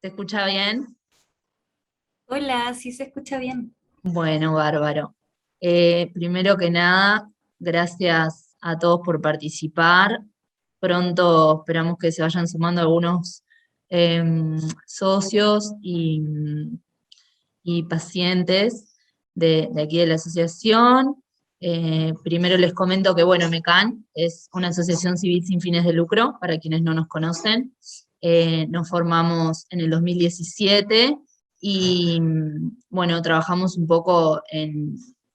¿Se escucha bien? Hola, sí se escucha bien. Bueno, bárbaro. Primero que nada, gracias a todos por participar. Pronto esperamos que se vayan sumando algunos socios y pacientes de aquí de la asociación. Primero les comento que, bueno, MECAN es una asociación civil sin fines de lucro, para quienes no nos conocen. Nos formamos en el 2017 y, bueno, trabajamos un poco en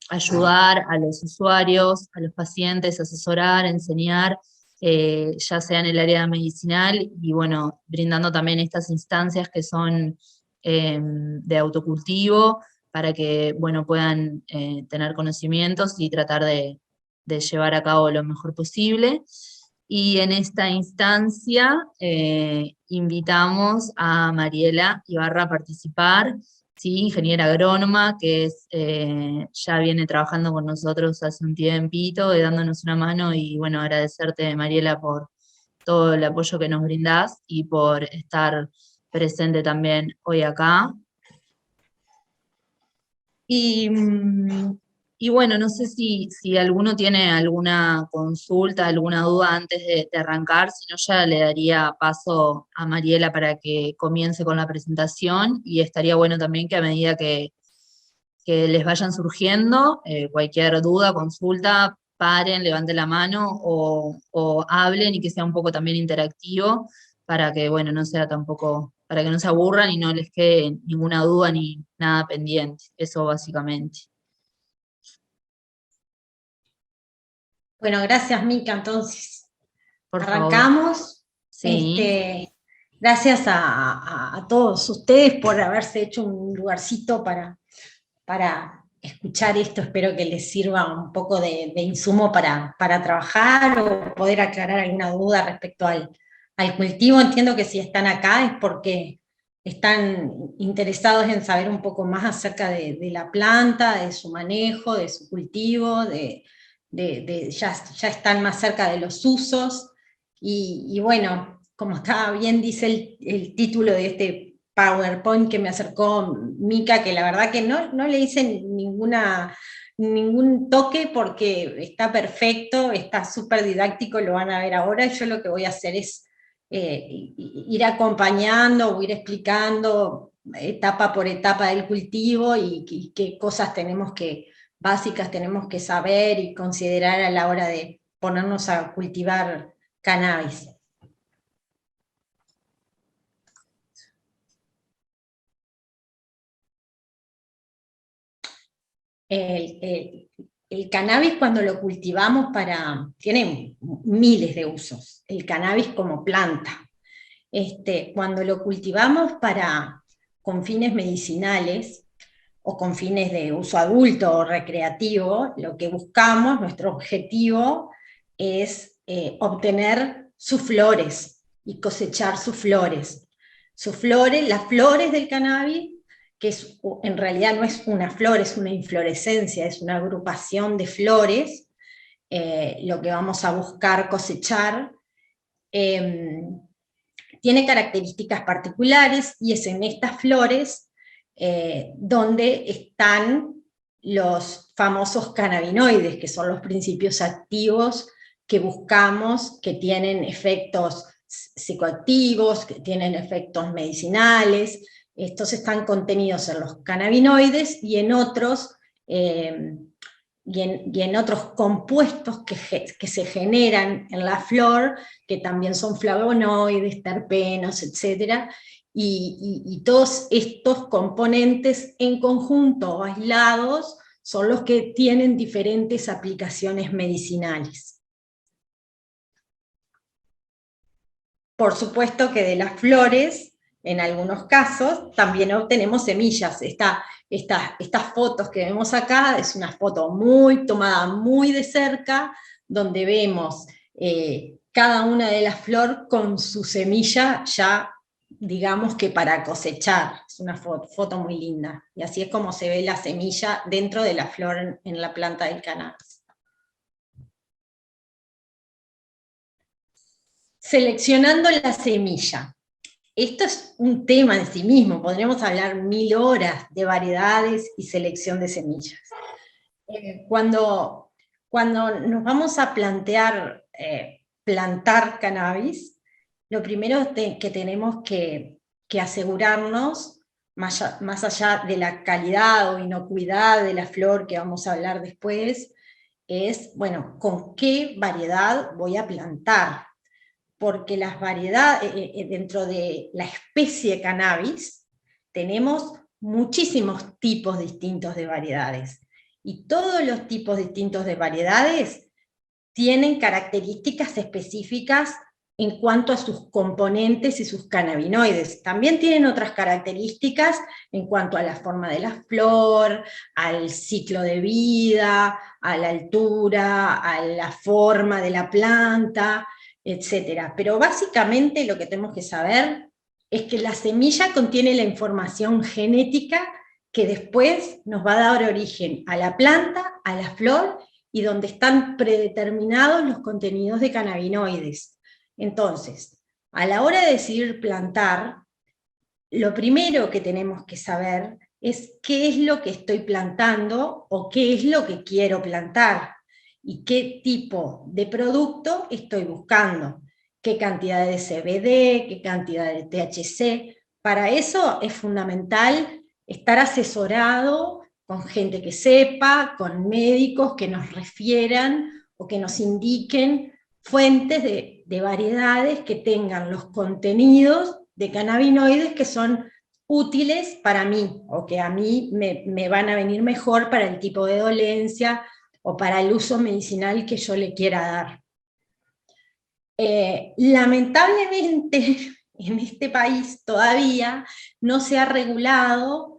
ayudar a los usuarios, a los pacientes, asesorar, enseñar, ya sea en el área medicinal y, bueno, brindando también estas instancias que son de autocultivo para que, bueno, puedan tener conocimientos y tratar de llevar a cabo lo mejor posible. Y en esta instancia invitamos a Mariela Ibarra a participar, sí, ingeniera agrónoma, que ya viene trabajando con nosotros hace un tiempito, dándonos una mano y, bueno, agradecerte, Mariela, por todo el apoyo que nos brindás y por estar presente también hoy acá. Y, y bueno, no sé si alguno tiene alguna consulta, alguna duda antes de arrancar, si no ya le daría paso a Mariela para que comience con la presentación y estaría bueno también que a medida que les vayan surgiendo, cualquier duda, consulta, paren, levanten la mano o hablen y que sea un poco también interactivo para que, bueno, no sea tampoco, para que no se aburran y no les quede ninguna duda ni nada pendiente. Eso básicamente. Bueno, gracias, Mica. Entonces, Por favor. arrancamos. Sí. Gracias a todos ustedes por haberse hecho un lugarcito para escuchar esto. Espero que les sirva un poco de insumo para trabajar o poder aclarar alguna duda respecto al cultivo. Entiendo que si están acá es porque están interesados en saber un poco más acerca de la planta, de su manejo, de su cultivo, ya están más cerca de los usos, y bueno, como está bien dice el título de este PowerPoint que me acercó Mica, que la verdad que no le hice ningún toque porque está perfecto, está súper didáctico, lo van a ver ahora, y yo lo que voy a hacer es ir acompañando o ir explicando etapa por etapa del cultivo y qué cosas básicas tenemos que saber y considerar a la hora de ponernos a cultivar cannabis. El cannabis, cuando lo cultivamos tiene miles de usos, el cannabis como planta. Cuando lo cultivamos con fines medicinales o con fines de uso adulto o recreativo, lo que buscamos, nuestro objetivo es obtener sus flores y cosechar sus flores. Las flores del cannabis, en realidad no es una flor, es una inflorescencia, es una agrupación de flores, lo que vamos a buscar cosechar. Tiene características particulares y es en estas flores donde están los famosos cannabinoides, que son los principios activos que buscamos, que tienen efectos psicoactivos, que tienen efectos medicinales. Estos están contenidos en los cannabinoides y en otros otros compuestos que se generan en la flor, que también son flavonoides, terpenos, etc. Y todos estos componentes en conjunto o aislados son los que tienen diferentes aplicaciones medicinales. Por supuesto que de las flores, en algunos casos, también obtenemos semillas. Estas fotos que vemos acá es una foto tomada muy de cerca, donde vemos cada una de las flores con su semilla ya, digamos que para cosechar. Es una foto muy linda. Y así es como se ve la semilla dentro de la flor en la planta del cannabis. Seleccionando la semilla. esto es un tema en sí mismo, podríamos hablar 1000 horas de variedades y selección de semillas. Cuando nos vamos a plantear plantar cannabis, lo primero que tenemos que asegurarnos, más allá de la calidad o inocuidad de la flor que vamos a hablar después, es, bueno, ¿con qué variedad voy a plantar? Porque las variedades, dentro de la especie cannabis, tenemos muchísimos tipos distintos de variedades. Y todos los tipos distintos de variedades tienen características específicas en cuanto a sus componentes y sus cannabinoides. También tienen otras características en cuanto a la forma de la flor, al ciclo de vida, a la altura, a la forma de la planta, etc. Pero básicamente lo que tenemos que saber es que la semilla contiene la información genética que después nos va a dar origen a la planta, a la flor, y donde están predeterminados los contenidos de cannabinoides. Entonces, a la hora de decidir plantar, lo primero que tenemos que saber es qué es lo que estoy plantando o qué es lo que quiero plantar y qué tipo de producto estoy buscando, qué cantidad de CBD, qué cantidad de THC. Para eso es fundamental estar asesorado con gente que sepa, con médicos que nos refieran o que nos indiquen fuentes de variedades que tengan los contenidos de cannabinoides que son útiles para mí, o que a mí me van a venir mejor para el tipo de dolencia o para el uso medicinal que yo le quiera dar. Lamentablemente, en este país todavía no se ha regulado.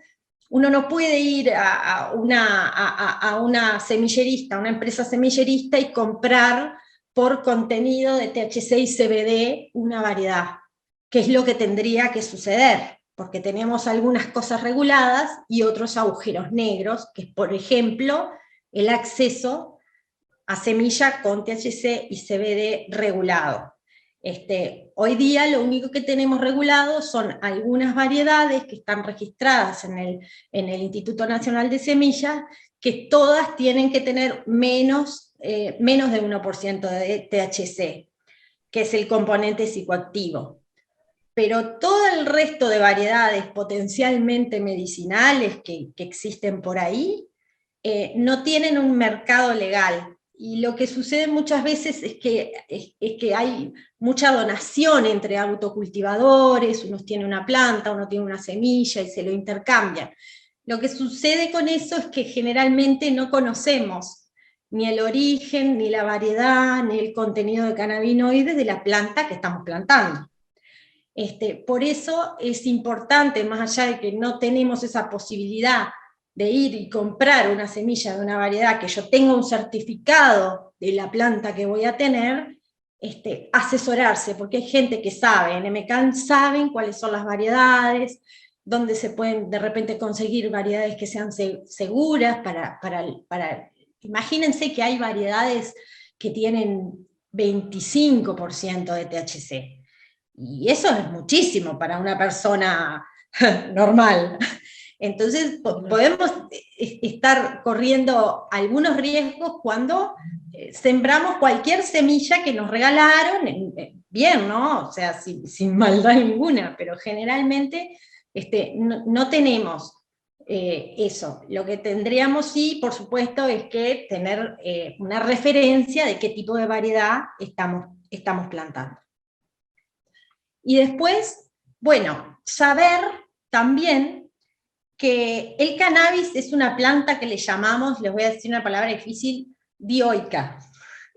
Uno no puede ir a una semillerista, a una empresa semillerista y comprar por contenido de THC y CBD una variedad, que es lo que tendría que suceder, porque tenemos algunas cosas reguladas y otros agujeros negros, que es, por ejemplo, el acceso a semilla con THC y CBD regulado. Hoy día lo único que tenemos regulado son algunas variedades que están registradas en el Instituto Nacional de Semillas, que todas tienen que tener menos de 1% de THC, que es el componente psicoactivo. Pero todo el resto de variedades potencialmente medicinales que existen por ahí, no tienen un mercado legal. Y lo que sucede muchas veces es que hay mucha donación entre autocultivadores, uno tiene una planta, uno tiene una semilla y se lo intercambian. Lo que sucede con eso es que generalmente no conocemos ni el origen, ni la variedad, ni el contenido de cannabinoides de la planta que estamos plantando. Por eso es importante, más allá de que no tenemos esa posibilidad de ir y comprar una semilla de una variedad, que yo tenga un certificado de la planta que voy a tener, asesorarse, porque hay gente que sabe, en MCAN saben cuáles son las variedades, dónde se pueden de repente conseguir variedades que sean seguras imagínense que hay variedades que tienen 25% de THC, y eso es muchísimo para una persona normal. Entonces podemos estar corriendo algunos riesgos cuando sembramos cualquier semilla que nos regalaron, bien, ¿no? O sea, sin maldad ninguna, pero generalmente no tenemos eso. Lo que tendríamos, sí, por supuesto, es que tener una referencia de qué tipo de variedad estamos plantando. Y después, bueno, saber también que el cannabis es una planta que le llamamos, les voy a decir una palabra difícil, dioica.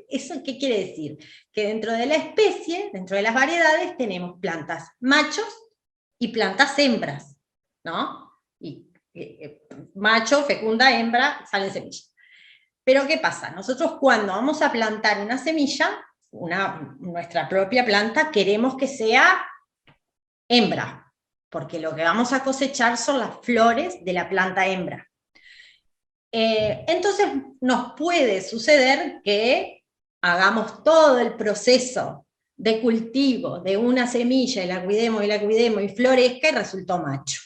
¿Eso qué quiere decir? Que dentro de la especie, dentro de las variedades, tenemos plantas machos y plantas hembras, ¿no? Y macho fecunda, hembra, salen semillas. Pero ¿qué pasa? Nosotros cuando vamos a plantar una semilla, nuestra propia planta, queremos que sea hembra, porque lo que vamos a cosechar son las flores de la planta hembra. Entonces nos puede suceder que hagamos todo el proceso de cultivo de una semilla, y la cuidemos y florezca y resultó macho.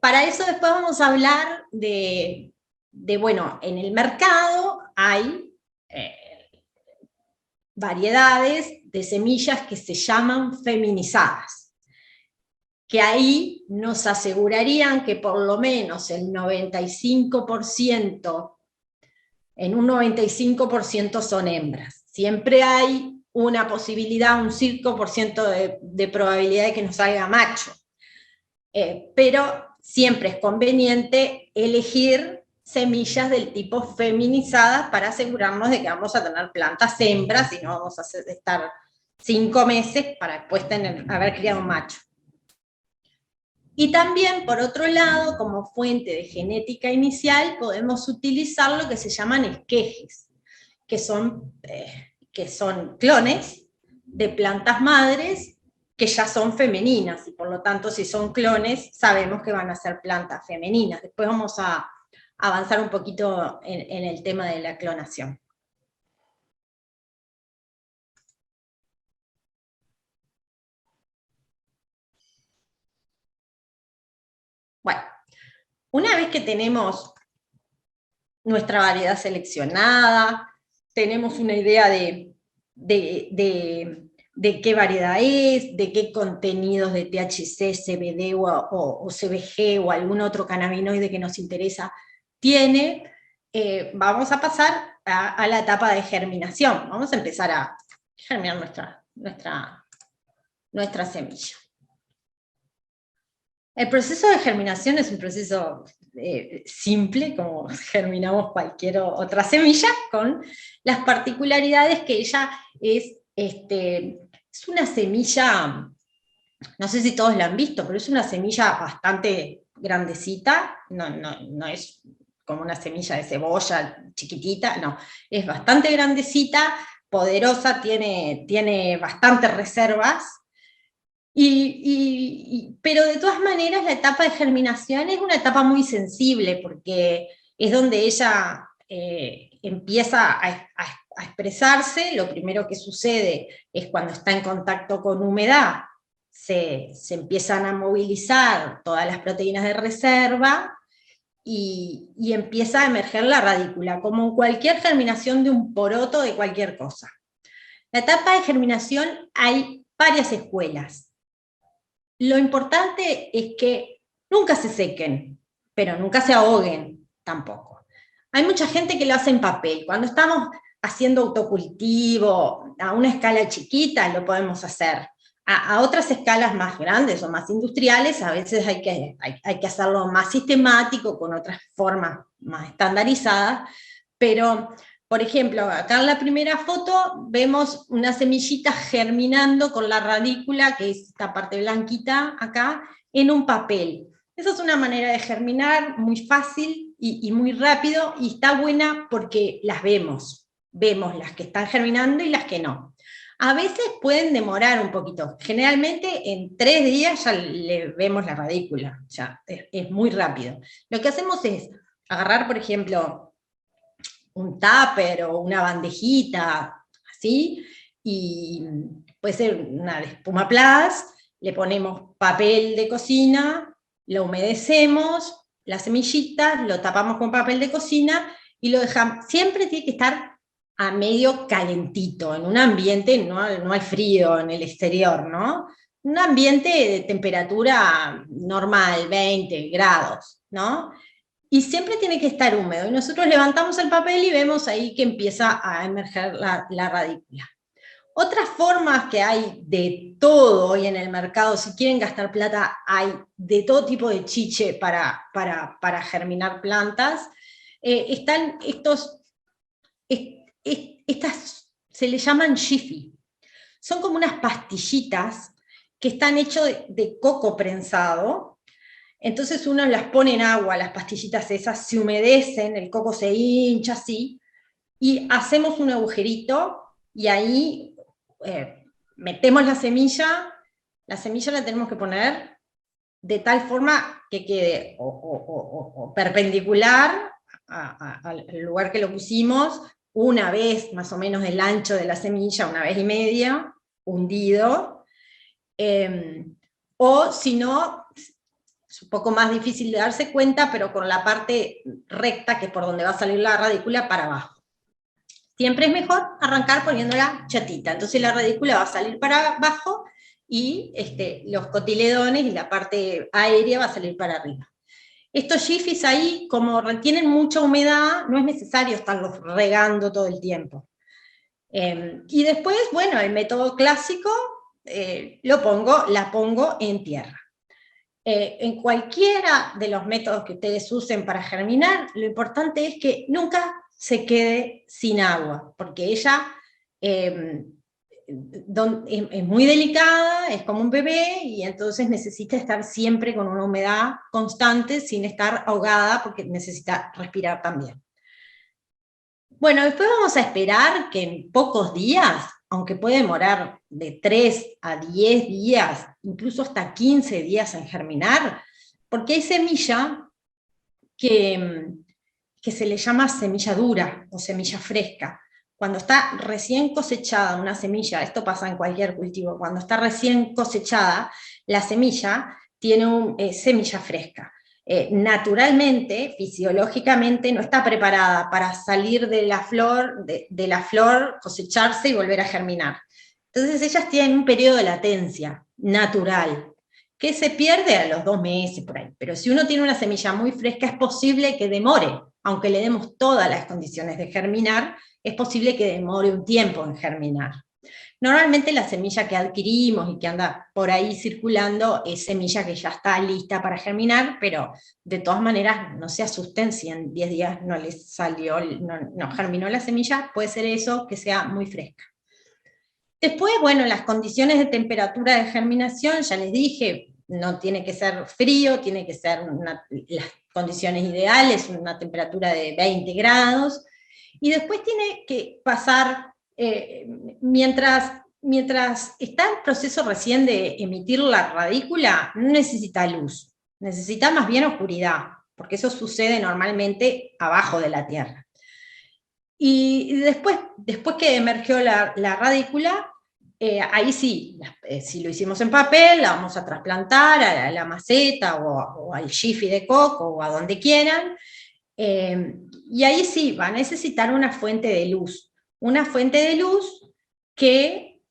Para eso después vamos a hablar bueno, en el mercado hay variedades de semillas que se llaman feminizadas, que ahí nos asegurarían que por lo menos el 95%, en un 95% son hembras. Siempre hay una posibilidad, un 5% de probabilidad de que nos salga macho. Pero siempre es conveniente elegir semillas del tipo feminizadas para asegurarnos de que vamos a tener plantas hembras y no vamos a estar 5 meses para después haber criado un macho. Y también, por otro lado, como fuente de genética inicial, podemos utilizar lo que se llaman esquejes, que son clones de plantas madres que ya son femeninas, y por lo tanto, si son clones, sabemos que van a ser plantas femeninas. Después vamos a avanzar un poquito en el tema de la clonación. Bueno, una vez que tenemos nuestra variedad seleccionada, tenemos una idea de qué variedad es, de qué contenidos de THC, CBD o CBG o algún otro cannabinoide que nos interesa tiene, vamos a pasar a la etapa de germinación. Vamos a empezar a germinar nuestra semilla. El proceso de germinación es un proceso simple, como germinamos cualquier otra semilla, con las particularidades que ella es una semilla, no sé si todos la han visto, pero es una semilla bastante grandecita, no es como una semilla de cebolla chiquitita, no, es bastante grandecita, poderosa, tiene bastantes reservas. Pero de todas maneras la etapa de germinación es una etapa muy sensible, porque es donde ella empieza a expresarse. Lo primero que sucede es cuando está en contacto con humedad, se empiezan a movilizar todas las proteínas de reserva, y empieza a emerger la radícula, como en cualquier germinación de un poroto de cualquier cosa. La etapa de germinación hay varias escuelas. Lo importante es que nunca se sequen, pero nunca se ahoguen tampoco. Hay mucha gente que lo hace en papel. Cuando estamos haciendo autocultivo a una escala chiquita lo podemos hacer. A otras escalas más grandes o más industriales a veces hay que hacerlo más sistemático, con otras formas más estandarizadas, pero por ejemplo, acá en la primera foto vemos una semillita germinando con la radícula, que es esta parte blanquita acá, en un papel. Esa es una manera de germinar muy fácil y muy rápido, y está buena porque las vemos las que están germinando y las que no. A veces pueden demorar un poquito, generalmente en 3 días ya le vemos la radícula, ya es muy rápido. Lo que hacemos es agarrar, por ejemplo, un tupper o una bandejita, así, y puede ser una de Espumaplas, le ponemos papel de cocina, lo humedecemos, las semillitas, lo tapamos con papel de cocina y lo dejamos. Siempre tiene que estar a medio calentito, en un ambiente, no al frío, en el exterior, ¿no? Un ambiente de temperatura normal, 20 grados, ¿no? Y siempre tiene que estar húmedo, y nosotros levantamos el papel y vemos ahí que empieza a emerger la radícula. Otras formas que hay de todo hoy en el mercado, si quieren gastar plata, hay de todo tipo de chiche para germinar plantas. Están estas se le llaman Jiffy. Son como unas pastillitas que están hechas de coco prensado. Entonces uno las pone en agua, las pastillitas esas se humedecen, el coco se hincha así, y hacemos un agujerito, y ahí metemos la semilla la tenemos que poner de tal forma que quede o perpendicular al lugar que lo pusimos, una vez más o menos el ancho de la semilla, 1,5 veces, hundido, o si no, es un poco más difícil de darse cuenta, pero con la parte recta, que es por donde va a salir la radícula, para abajo. Siempre es mejor arrancar poniéndola chatita, entonces la radícula va a salir para abajo, y los cotiledones y la parte aérea va a salir para arriba. Estos gifis ahí, como retienen mucha humedad, no es necesario estarlos regando todo el tiempo. Y después, bueno, el método clásico, la pongo en tierra. En cualquiera de los métodos que ustedes usen para germinar, lo importante es que nunca se quede sin agua, porque ella es muy delicada, es como un bebé, y entonces necesita estar siempre con una humedad constante, sin estar ahogada, porque necesita respirar también. Bueno, después vamos a esperar que en pocos días, aunque puede demorar de 3 a 10 días, incluso hasta 15 días en germinar, porque hay semilla que se le llama semilla dura o semilla fresca. Cuando está recién cosechada una semilla, esto pasa en cualquier cultivo, cuando está recién cosechada, la semilla tiene semilla fresca. Naturalmente, fisiológicamente, no está preparada para salir de la flor, cosecharse y volver a germinar. Entonces ellas tienen un periodo de latencia natural, que se pierde a los 2 meses por ahí. Pero si uno tiene una semilla muy fresca, es posible que demore, aunque le demos todas las condiciones de germinar, es posible que demore un tiempo en germinar. Normalmente la semilla que adquirimos y que anda por ahí circulando es semilla que ya está lista para germinar, pero de todas maneras no se asusten si en 10 días no les salió, no germinó la semilla, puede ser eso, que sea muy fresca. Después, bueno, las condiciones de temperatura de germinación, ya les dije, no tiene que ser frío, tiene que ser las condiciones ideales, una temperatura de 20 grados, y después tiene que pasar, mientras está el proceso recién de emitir la radícula, no necesita luz, necesita más bien oscuridad, porque eso sucede normalmente abajo de la tierra. Y después que emergió la radícula, ahí sí, si lo hicimos en papel, la vamos a trasplantar a la maceta o al jiffy de coco o a donde quieran, y ahí sí va a necesitar una fuente de luz que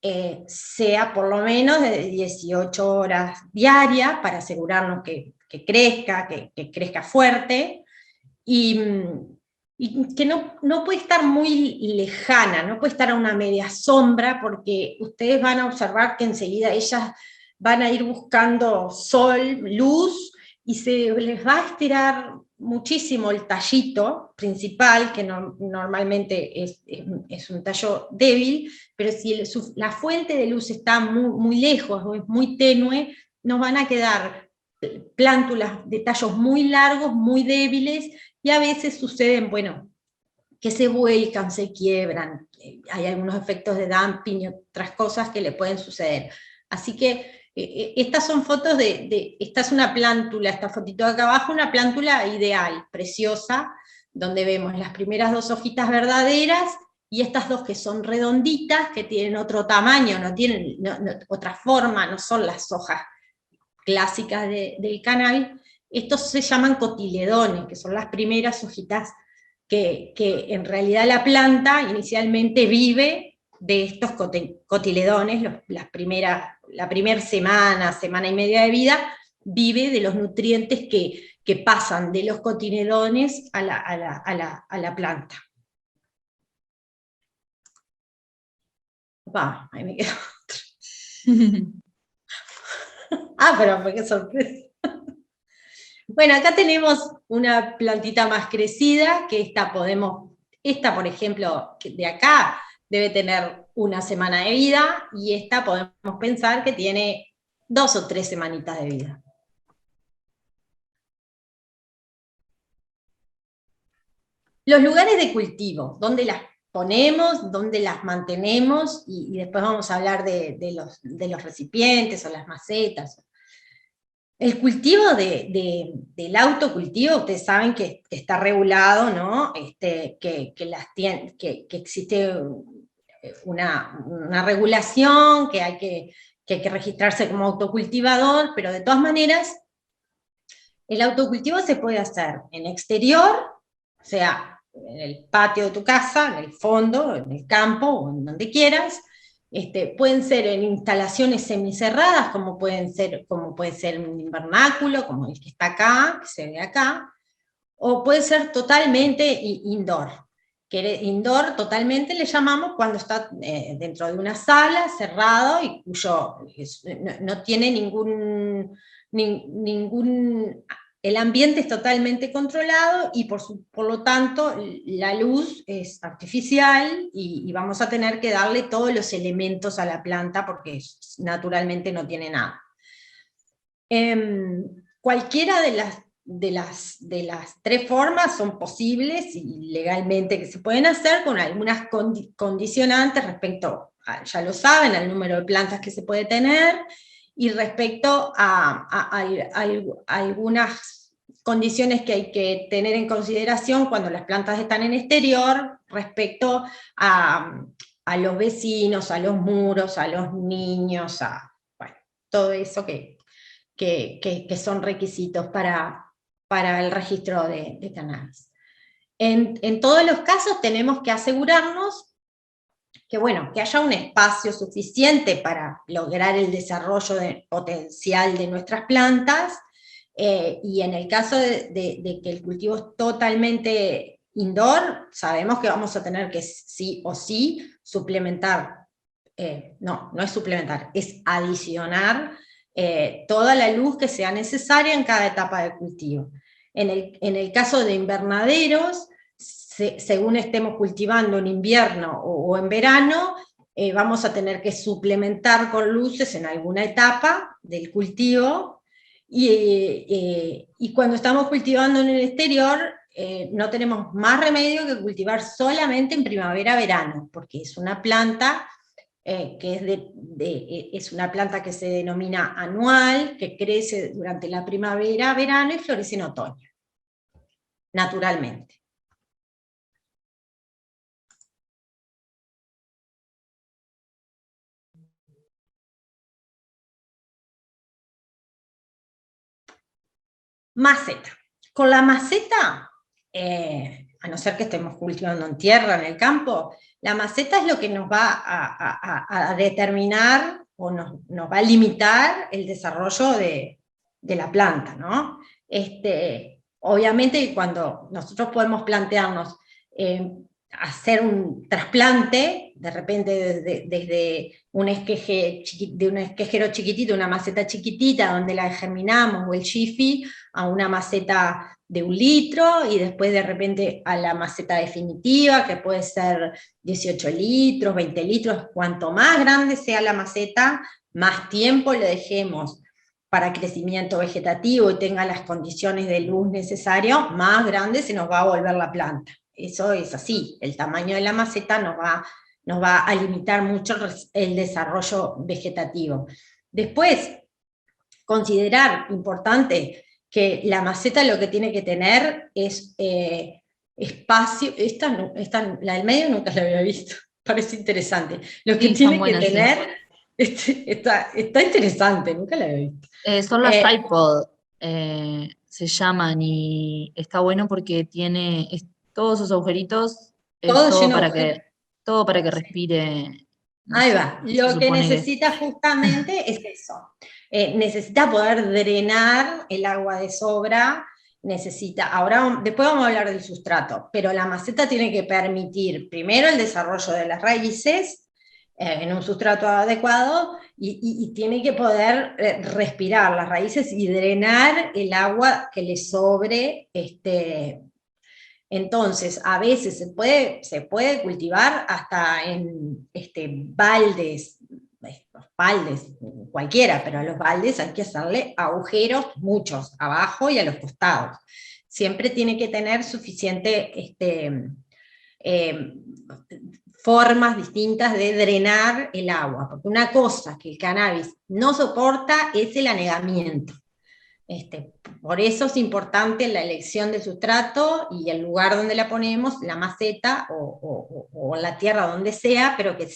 sea por lo menos de 18 horas diarias para asegurarnos que crezca fuerte, y que no puede estar muy lejana, no puede estar a una media sombra, porque ustedes van a observar que enseguida ellas van a ir buscando sol, luz, y se les va a estirar muchísimo el tallito principal, que normalmente es un tallo débil, pero si la fuente de luz está muy lejos o es muy tenue, nos van a quedar plántulas de tallos muy largos, muy débiles, y a veces suceden, bueno, que se vuelcan, se quiebran, hay algunos efectos de dumping y otras cosas que le pueden suceder. Así que estas son fotos esta es una plántula, esta fotito de acá abajo, una plántula ideal, preciosa, donde vemos las primeras 2 hojitas verdaderas, y estas 2 que son redonditas, que tienen otro tamaño, no tienen otra forma, no son las hojas clásicas del cannabis. Estos se llaman cotiledones, que son las primeras hojitas que en realidad la planta inicialmente vive de estos cotiledones, la primera semana y media de vida, vive de los nutrientes que pasan de los cotiledones a la planta. Ahí me quedo otro. Pero qué sorpresa. Bueno, acá tenemos una plantita más crecida, que esta, por ejemplo, de acá, debe tener 1 semana de vida, y esta podemos pensar que tiene 2 o 3 semanitas de vida. Los lugares de cultivo, ¿dónde las ponemos, dónde las mantenemos? Y después vamos a hablar de los recipientes o las macetas. El cultivo del autocultivo, ustedes saben que está regulado, ¿no? Que existe una regulación, que hay que registrarse como autocultivador, pero de todas maneras, el autocultivo se puede hacer en exterior, o sea, en el patio de tu casa, en el fondo, en el campo, o en donde quieras. Pueden ser en instalaciones semicerradas, como puede ser un invernáculo, como el que está acá, que se ve acá, o puede ser totalmente indoor. Indoor totalmente le llamamos cuando está dentro de una sala, cerrado, y cuyo no tiene ningún el ambiente es totalmente controlado, y por lo tanto la luz es artificial, y vamos a tener que darle todos los elementos a la planta, porque naturalmente no tiene nada. Cualquiera de las tres formas son posibles y legalmente que se pueden hacer, con algunas condicionantes respecto, ya lo saben, al número de plantas que se puede tener, y respecto a algunas condiciones que hay que tener en consideración cuando las plantas están en exterior, respecto a los vecinos, a los muros, a los niños, bueno, todo eso que son requisitos para el registro de cannabis. En todos los casos tenemos que asegurarnos que, bueno, que haya un espacio suficiente para lograr el desarrollo potencial de nuestras plantas, y en el caso de que el cultivo es totalmente indoor, sabemos que vamos a tener que sí o sí suplementar, no es suplementar, es adicionar toda la luz que sea necesaria en cada etapa de cultivo. En el caso de invernaderos, según estemos cultivando en invierno o en verano, vamos a tener que suplementar con luces en alguna etapa del cultivo, y cuando estamos cultivando en el exterior, no tenemos más remedio que cultivar solamente en primavera-verano, porque es una planta que es una planta que se denomina anual, que crece durante la primavera, verano, y florece en otoño, naturalmente. Maceta. Con la maceta, a no ser que estemos cultivando en tierra, en el campo, la maceta es lo que nos va a determinar, o nos va a limitar el desarrollo de la planta, ¿no? Obviamente, cuando nosotros podemos plantearnos hacer un trasplante, de repente desde un esquejero chiquitito, una maceta chiquitita, donde la germinamos, o el jiffy, a una maceta de 1 litro, y después de repente a la maceta definitiva, que puede ser 18 litros, 20 litros, cuanto más grande sea la maceta, más tiempo le dejemos para crecimiento vegetativo y tenga las condiciones de luz necesarias, más grande se nos va a volver la planta. Eso es así, el tamaño de la maceta nos va a limitar mucho el desarrollo vegetativo. Después, considerar importante que la maceta lo que tiene que tener es espacio. La del medio nunca la había visto, parece interesante. Lo que tiene que tener, está interesante, nunca la había visto. Son las tripod, se llaman, y está bueno porque tiene todos esos agujeritos, todo para que respire. Ahí va, lo que necesita justamente es eso. Necesita poder drenar el agua de sobra, después vamos a hablar del sustrato, pero la maceta tiene que permitir primero el desarrollo de las raíces en un sustrato adecuado, y tiene que poder respirar las raíces y drenar el agua que le sobre. Entonces, a veces se puede cultivar hasta en baldes, cualquiera, pero a los baldes hay que hacerle agujeros, muchos, abajo y a los costados. Siempre tiene que tener suficiente formas distintas de drenar el agua, porque una cosa que el cannabis no soporta es el anegamiento. Por eso es importante la elección del sustrato y el lugar donde la ponemos, la maceta o la tierra, donde sea, pero que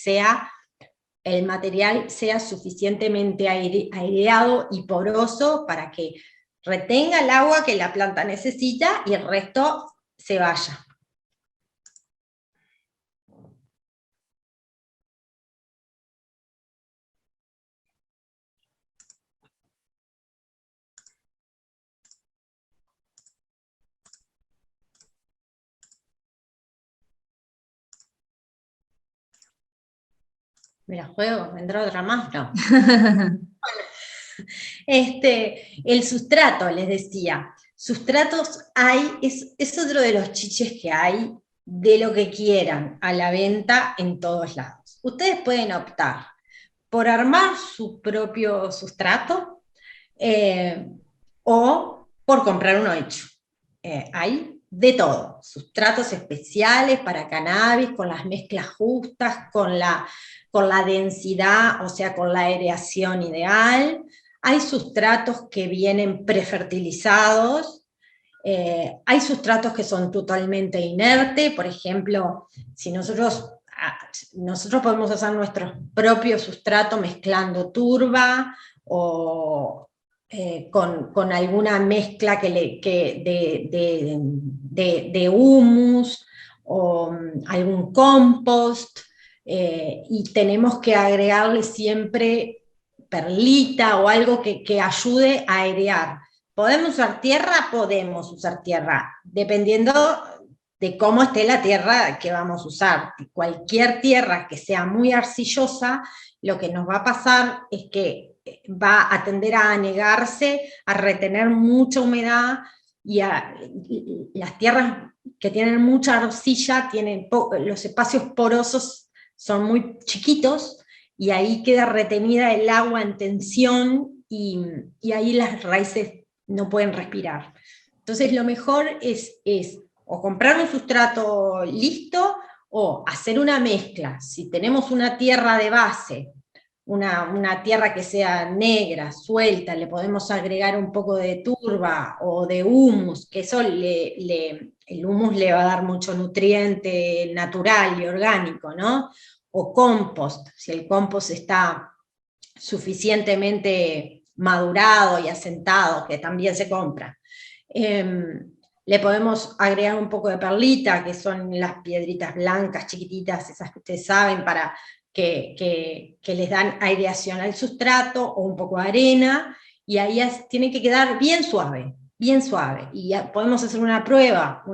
el material sea suficientemente aireado y poroso para que retenga el agua que la planta necesita y el resto se vaya. ¿Me la juego? ¿Vendrá otra más? No. El sustrato, les decía. Sustratos hay, es otro de los chiches que hay, de lo que quieran, a la venta en todos lados. Ustedes pueden optar por armar su propio sustrato o por comprar uno hecho. Hay de todo, sustratos especiales para cannabis, con las mezclas justas, con la densidad, o sea, con la aireación ideal. Hay sustratos que vienen prefertilizados, hay sustratos que son totalmente inertes, por ejemplo, si nosotros podemos hacer nuestro propio sustrato mezclando turba o con alguna mezcla de humus o algún compost, y tenemos que agregarle siempre perlita o algo que ayude a airear. ¿Podemos usar tierra? Podemos usar tierra, dependiendo de cómo esté la tierra que vamos a usar. Cualquier tierra que sea muy arcillosa, lo que nos va a pasar es que va a tender a anegarse, a retener mucha humedad, y las tierras que tienen mucha arcilla, los espacios porosos son muy chiquitos, y ahí queda retenida el agua en tensión, y ahí las raíces no pueden respirar. Entonces lo mejor es o comprar un sustrato listo, o hacer una mezcla. Si tenemos una tierra de base, una tierra que sea negra, suelta, le podemos agregar un poco de turba o de humus, que eso el humus le va a dar mucho nutriente natural y orgánico, ¿no? O compost, si el compost está suficientemente madurado y asentado, que también se compra. Le podemos agregar un poco de perlita, que son las piedritas blancas chiquititas, esas que ustedes saben, para que les dan aireación al sustrato, o un poco de arena, y ahí tiene que quedar bien suave, y ya podemos hacer una prueba,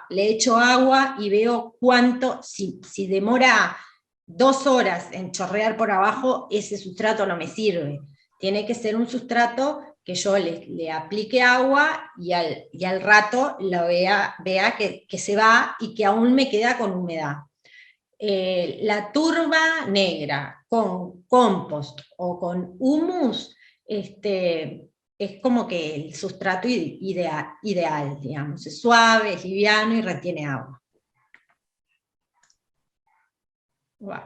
le echo agua y veo cuánto, si demora 2 horas en chorrear por abajo, ese sustrato no me sirve. Tiene que ser un sustrato que yo le aplique agua y al rato lo vea que se va y que aún me queda con humedad. La turba negra con compost o con humus, es como que el sustrato ideal, digamos. Es suave, es liviano y retiene agua. Wow.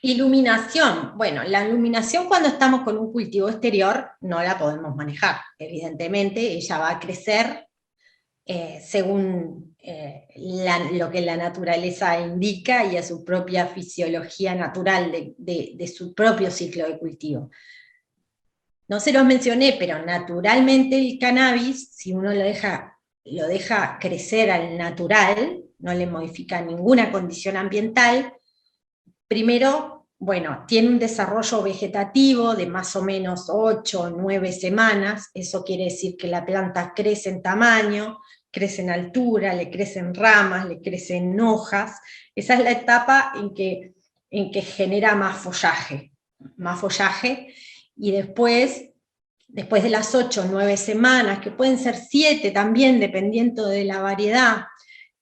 Iluminación. Bueno, la iluminación, cuando estamos con un cultivo exterior, no la podemos manejar. Evidentemente, ella va a crecer según lo que la naturaleza indica, y a su propia fisiología natural de su propio ciclo de cultivo. No se los mencioné, pero naturalmente el cannabis, si uno lo deja crecer al natural, no le modifica ninguna condición ambiental, primero, bueno, tiene un desarrollo vegetativo de más o menos 8 o 9 semanas, eso quiere decir que la planta crece en tamaño, crece en altura, le crecen ramas, le crecen hojas. Esa es la etapa en que genera más follaje, y después de las 8 o 9 semanas, que pueden ser 7 también, dependiendo de la variedad,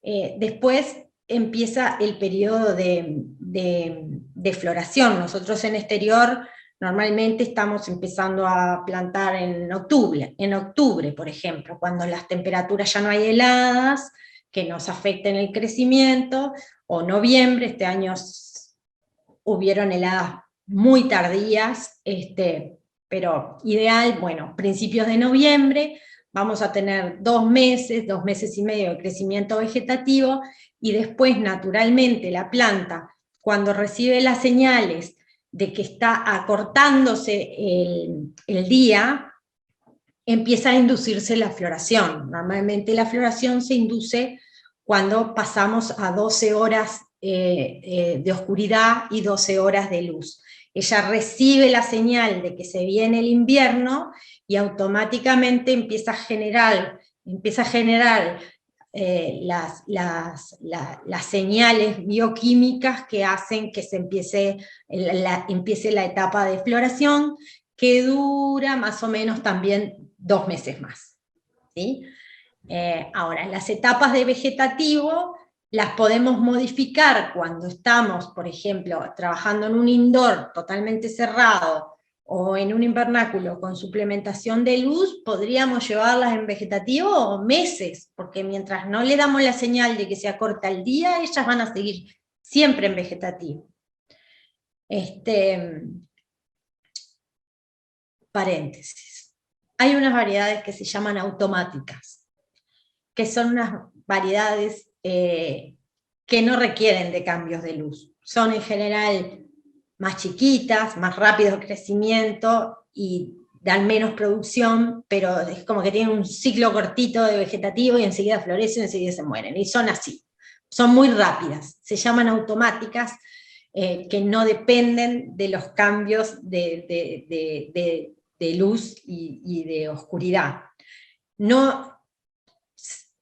después empieza el periodo de floración. Nosotros en exterior normalmente estamos empezando a plantar en octubre, por ejemplo, cuando las temperaturas ya no hay heladas, que nos afecten el crecimiento, o noviembre. Este año hubieron heladas muy tardías, pero ideal, bueno, principios de noviembre, vamos a tener 2 meses y medio de crecimiento vegetativo, y después naturalmente la planta, cuando recibe las señales de que está acortándose el día, empieza a inducirse la floración. Normalmente la floración se induce cuando pasamos a 12 horas de oscuridad y 12 horas de luz. Ella recibe la señal de que se viene el invierno y automáticamente empieza a generar las señales bioquímicas que hacen que se empiece la etapa de floración, que dura más o menos también 2 meses más, ¿sí? Ahora, las etapas de vegetativo las podemos modificar cuando estamos, por ejemplo, trabajando en un indoor totalmente cerrado, o en un invernáculo con suplementación de luz. Podríamos llevarlas en vegetativo meses, porque mientras no le damos la señal de que se acorta el día, ellas van a seguir siempre en vegetativo. Paréntesis. Hay unas variedades que se llaman automáticas, que son unas variedades que no requieren de cambios de luz. Son en general más chiquitas, más rápido crecimiento y dan menos producción, pero es como que tienen un ciclo cortito de vegetativo y enseguida florecen y enseguida se mueren. Y son así, son muy rápidas, se llaman automáticas, que no dependen de los cambios de luz y de oscuridad. No,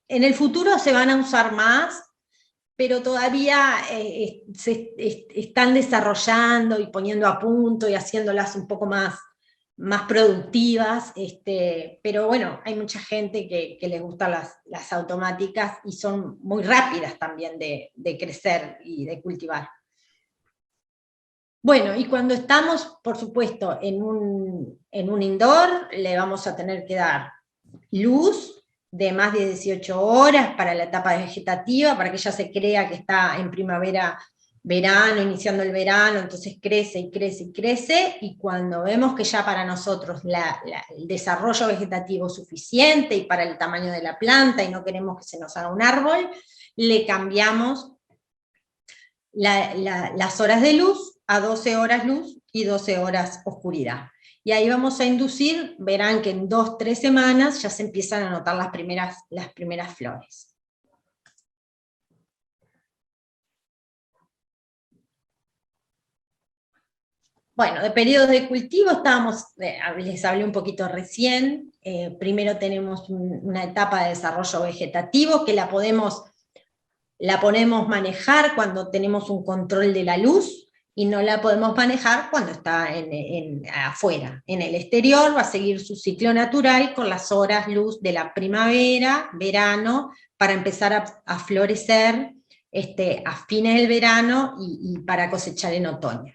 en el futuro se van a usar más, pero todavía se están desarrollando y poniendo a punto y haciéndolas un poco más productivas, pero bueno, hay mucha gente que les gustan las automáticas y son muy rápidas también de crecer y de cultivar. Bueno, y cuando estamos, por supuesto, en un indoor, le vamos a tener que dar luz de más de 18 horas para la etapa vegetativa, para que ella se crea que está en primavera, verano, iniciando el verano, entonces crece y crece y crece, y cuando vemos que ya para nosotros el desarrollo vegetativo es suficiente y para el tamaño de la planta, y no queremos que se nos haga un árbol, le cambiamos las horas de luz a 12 horas luz y 12 horas oscuridad. Y ahí vamos a inducir, verán que en 2-3 semanas ya se empiezan a notar las primeras flores. Bueno, de periodos de cultivo les hablé un poquito recién. Primero tenemos una etapa de desarrollo vegetativo que la podemos manejar cuando tenemos un control de la luz, y no la podemos manejar cuando está afuera. En el exterior va a seguir su ciclo natural con las horas luz de la primavera, verano, para empezar a florecer a fines del verano y para cosechar en otoño.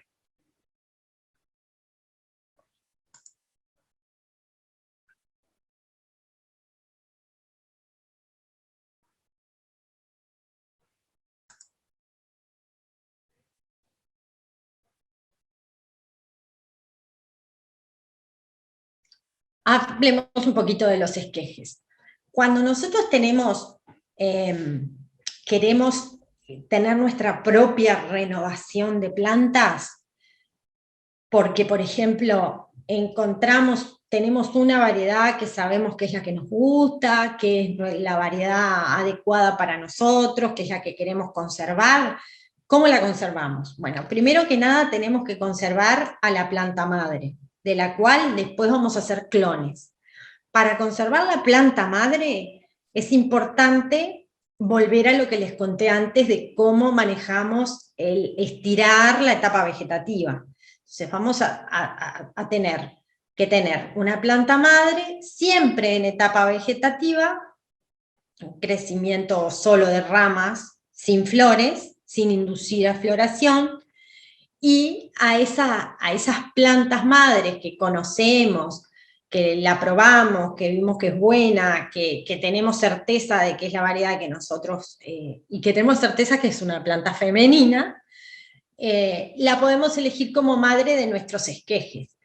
Hablemos un poquito de los esquejes. Cuando nosotros queremos tener nuestra propia renovación de plantas, porque, por ejemplo, tenemos una variedad que sabemos que es la que nos gusta, que es la variedad adecuada para nosotros, que es la que queremos conservar. ¿Cómo la conservamos? Bueno, primero que nada tenemos que conservar a la planta madre, de la cual después vamos a hacer clones. Para conservar la planta madre es importante volver a lo que les conté antes de cómo manejamos el estirar la etapa vegetativa. Entonces vamos a tener que tener una planta madre siempre en etapa vegetativa, un crecimiento solo de ramas, sin flores, sin inducir a floración, y a esas plantas madres que conocemos, que la probamos, que vimos que es buena, que tenemos certeza de que es la variedad que nosotros, y que tenemos certeza que es una planta femenina, la podemos elegir como madre de nuestros esquejes.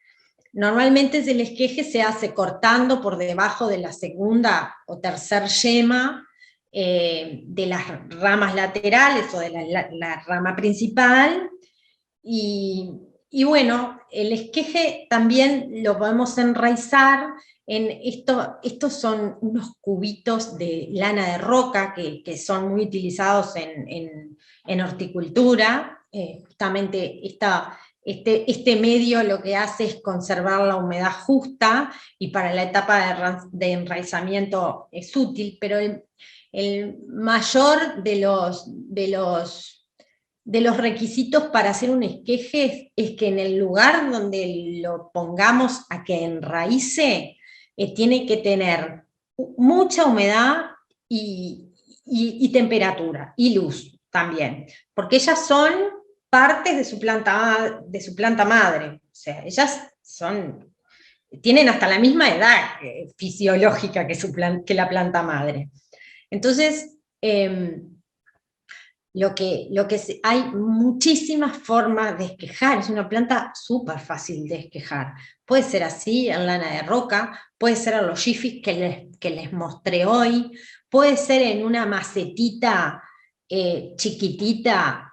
Normalmente el esqueje se hace cortando por debajo de la segunda o tercer yema de las ramas laterales o de la rama principal, y bueno, el esqueje también lo podemos enraizar en estos son unos cubitos de lana de roca que son muy utilizados en horticultura. Justamente este medio lo que hace es conservar la humedad justa, y para la etapa de enraizamiento es útil, pero el mayor de los requisitos para hacer un esqueje es que en el lugar donde lo pongamos a que enraíce, tiene que tener mucha humedad y temperatura, y luz también, porque ellas son partes de su planta madre, o sea, ellas tienen hasta la misma edad fisiológica que la planta madre. Entonces, hay muchísimas formas de esquejar, es una planta súper fácil de esquejar. Puede ser así, en lana de roca, puede ser en los jifis que les mostré hoy, puede ser en una macetita chiquitita,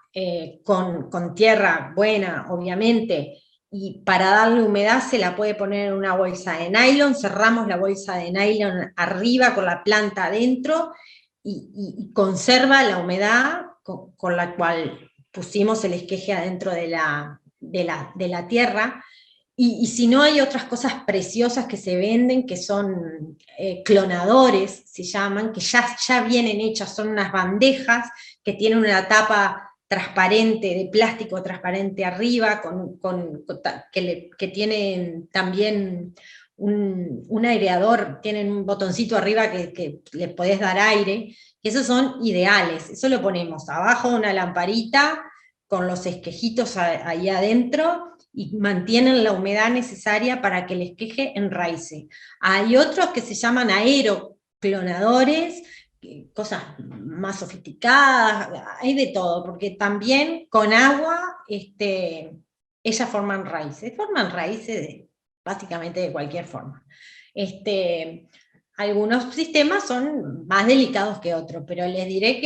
con tierra buena, obviamente, y para darle humedad se la puede poner en una bolsa de nylon, cerramos la bolsa de nylon arriba con la planta adentro, y conserva la humedad con la cual pusimos el esqueje adentro de la tierra. Y si no, hay otras cosas preciosas que se venden, que son clonadores, se llaman, que ya vienen hechas, son unas bandejas que tienen una tapa transparente, de plástico transparente arriba, que tienen también un aireador, tienen un botoncito arriba que le podés dar aire, y esos son ideales. Eso lo ponemos abajo de una lamparita, con los esquejitos ahí adentro, y mantienen la humedad necesaria para que el esqueje enraice. Hay otros que se llaman aeroclonadores, cosas más sofisticadas, hay de todo, porque también con agua ellas forman raíces básicamente de cualquier forma. Algunos sistemas son más delicados que otros, pero les diré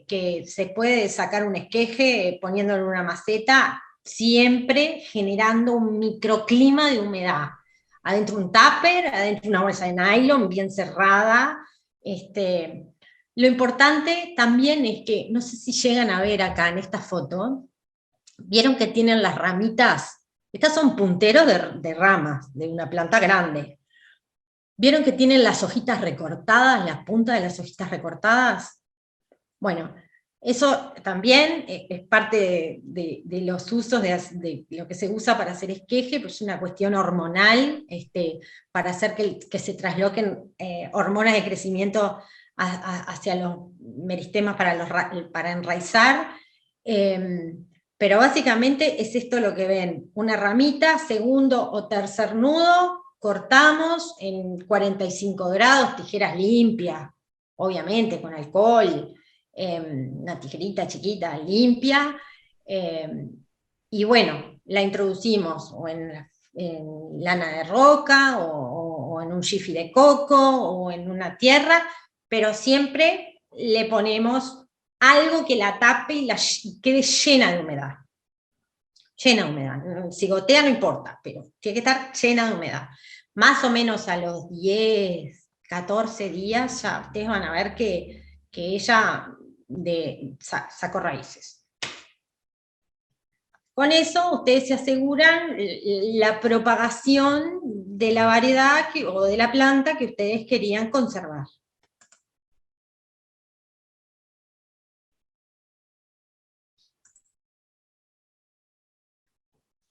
que se puede sacar un esqueje poniéndolo en una maceta, siempre generando un microclima de humedad. Adentro un tupper, adentro una bolsa de nylon bien cerrada. Lo importante también es que, no sé si llegan a ver acá en esta foto, vieron que tienen las ramitas. Estas son punteros de ramas, de una planta grande. ¿Vieron que tienen las hojitas recortadas, las puntas de las hojitas recortadas? Bueno, eso también es parte de los usos, de lo que se usa para hacer esqueje, pues es una cuestión hormonal, para hacer que se trasloquen hormonas de crecimiento hacia los meristemas para enraizar. Pero básicamente es esto lo que ven, una ramita, segundo o tercer nudo, cortamos en 45 grados, tijeras limpias, obviamente con alcohol, una tijerita chiquita limpia, y bueno, la introducimos o en lana de roca, o en un jiffy de coco, o en una tierra, pero siempre le ponemos algo que la tape y quede llena de humedad. Llena de humedad. Si gotea no importa, pero tiene que estar llena de humedad. Más o menos a los 10, 14 días ya ustedes van a ver que ella sacó raíces. Con eso ustedes se aseguran la propagación de la variedad o de la planta que ustedes querían conservar.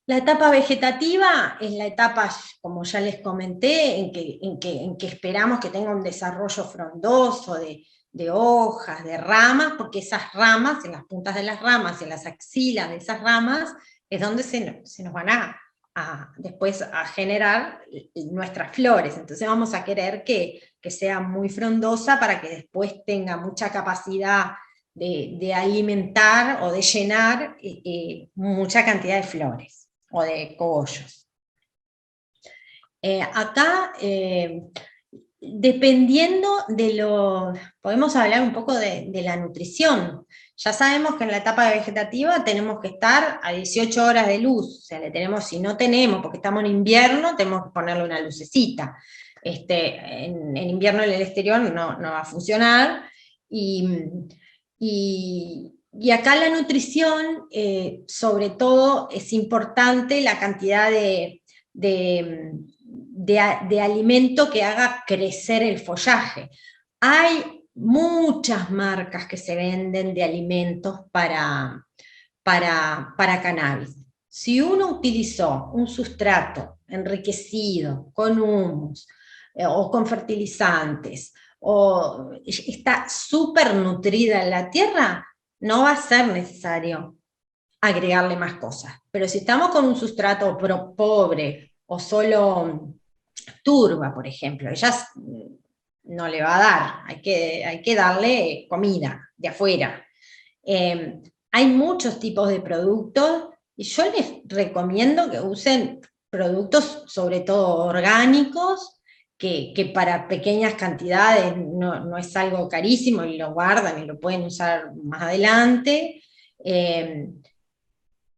La etapa vegetativa es la etapa, como ya les comenté, en que esperamos que tenga un desarrollo frondoso de hojas, de ramas, porque esas ramas, en las puntas de las ramas, en las axilas de esas ramas, es donde se nos van a después a generar nuestras flores. Entonces vamos a querer que sea muy frondosa para que después tenga mucha capacidad de alimentar o de llenar mucha cantidad de flores o de cogollos. Acá, dependiendo podemos hablar un poco de la nutrición. Ya sabemos que en la etapa vegetativa tenemos que estar a 18 horas de luz, o sea, si no tenemos, porque estamos en invierno, tenemos que ponerle una lucecita. En invierno en el exterior no va a funcionar, y acá la nutrición, sobre todo, es importante la cantidad de alimento que haga crecer el follaje. Hay muchas marcas que se venden de alimentos para cannabis. Si uno utilizó un sustrato enriquecido con humus o con fertilizantes, o está súper nutrida en la tierra, no va a ser necesario agregarle más cosas. Pero si estamos con un sustrato pobre o solo turba, por ejemplo, ella no le va a dar, hay que darle comida de afuera. Hay muchos tipos de productos, y yo les recomiendo que usen productos sobre todo orgánicos, que para pequeñas cantidades no es algo carísimo, y lo guardan y lo pueden usar más adelante.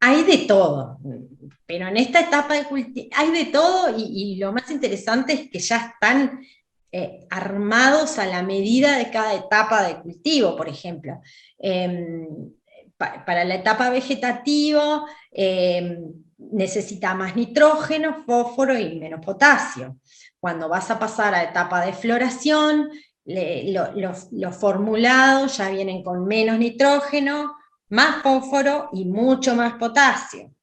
Hay de todo, pero en esta etapa de cultivo hay de todo, y lo más interesante es que ya están armados a la medida de cada etapa de cultivo. Por ejemplo, para la etapa vegetativa necesita más nitrógeno, fósforo y menos potasio. Cuando vas a pasar a etapa de floración, los formulados ya vienen con menos nitrógeno, más fósforo y mucho más potasio.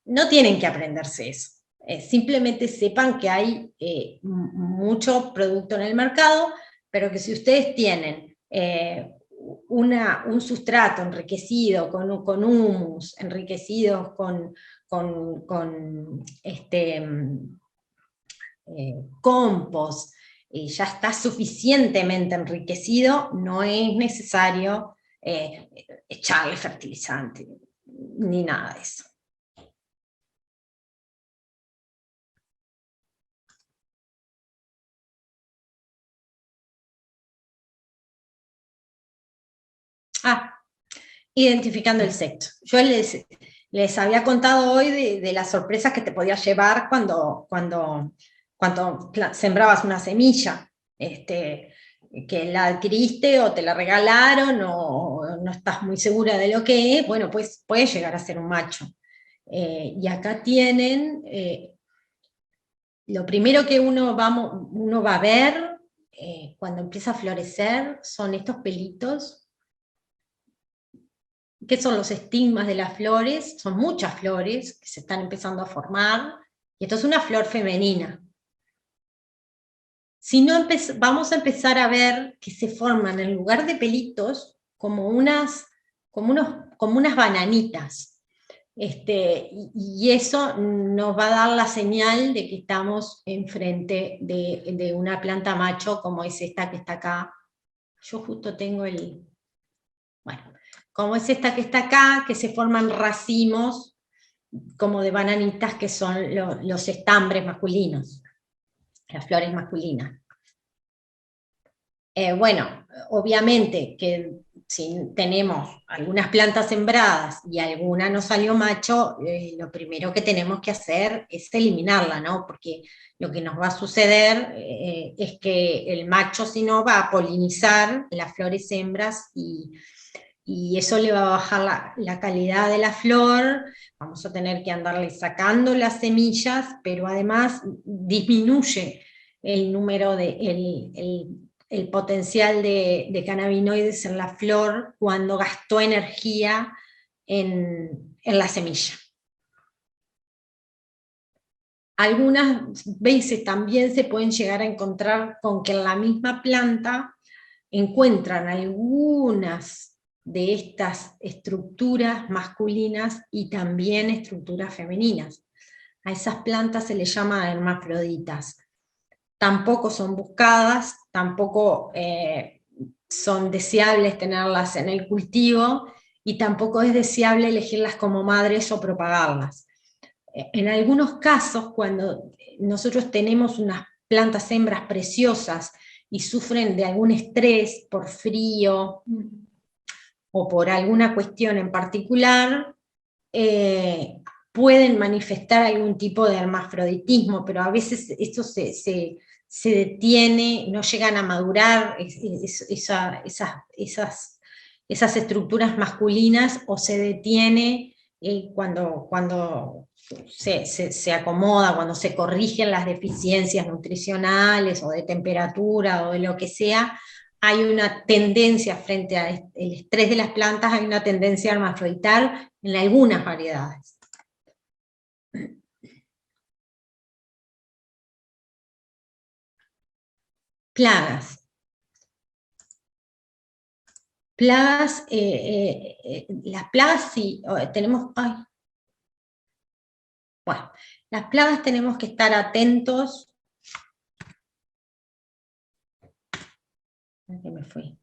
No tienen que aprenderse eso. Simplemente sepan que hay mucho producto en el mercado, pero que si ustedes tienen un sustrato enriquecido con humus, enriquecido con compost, y ya está suficientemente enriquecido, no es necesario echarle fertilizante, ni nada de eso. Identificando el sexo. Yo les había contado hoy de las sorpresas que te podías llevar cuando sembrabas una semilla, que la adquiriste o te la regalaron o no estás muy segura de lo que es. Bueno, pues puede llegar a ser un macho. Y acá tienen, lo primero que uno va a ver cuando empieza a florecer son estos pelitos, que son los estigmas de las flores. Son muchas flores que se están empezando a formar, y esto es una flor femenina. Si no, vamos a empezar a ver que se forman en lugar de pelitos como unas bananitas. Y eso nos va a dar la señal de que estamos enfrente de una planta macho, como es esta que está acá. Yo justo tengo como es esta que está acá, que se forman racimos como de bananitas, que son los estambres masculinos, las flores masculinas. Bueno, obviamente que si tenemos algunas plantas sembradas y alguna no salió macho, lo primero que tenemos que hacer es eliminarla, ¿no? Porque lo que nos va a suceder es que el macho, si no, va a polinizar las flores hembras, y eso le va a bajar la calidad de la flor. Vamos a tener que andarle sacando las semillas, pero además disminuye el número el potencial de cannabinoides en la flor cuando gastó energía en la semilla. Algunas veces también se pueden llegar a encontrar con que en la misma planta encuentran algunas de estas estructuras masculinas y también estructuras femeninas. A esas plantas se les llama hermafroditas. Tampoco son buscadas, tampoco son deseables tenerlas en el cultivo, y tampoco es deseable elegirlas como madres o propagarlas. En algunos casos, cuando nosotros tenemos unas plantas hembras preciosas y sufren de algún estrés por frío o por alguna cuestión en particular, pueden manifestar algún tipo de hermafroditismo, pero a veces esto se detiene, no llegan a madurar esas estructuras masculinas, o se detiene cuando se acomoda, cuando se corrigen las deficiencias nutricionales o de temperatura o de lo que sea. Hay una tendencia frente al estrés de las plantas, hay una tendencia a hermafroditar en algunas variedades. Plagas. Plagas, las plagas sí, tenemos... Bueno, las plagas tenemos que estar atentos. ¿A qué me fui?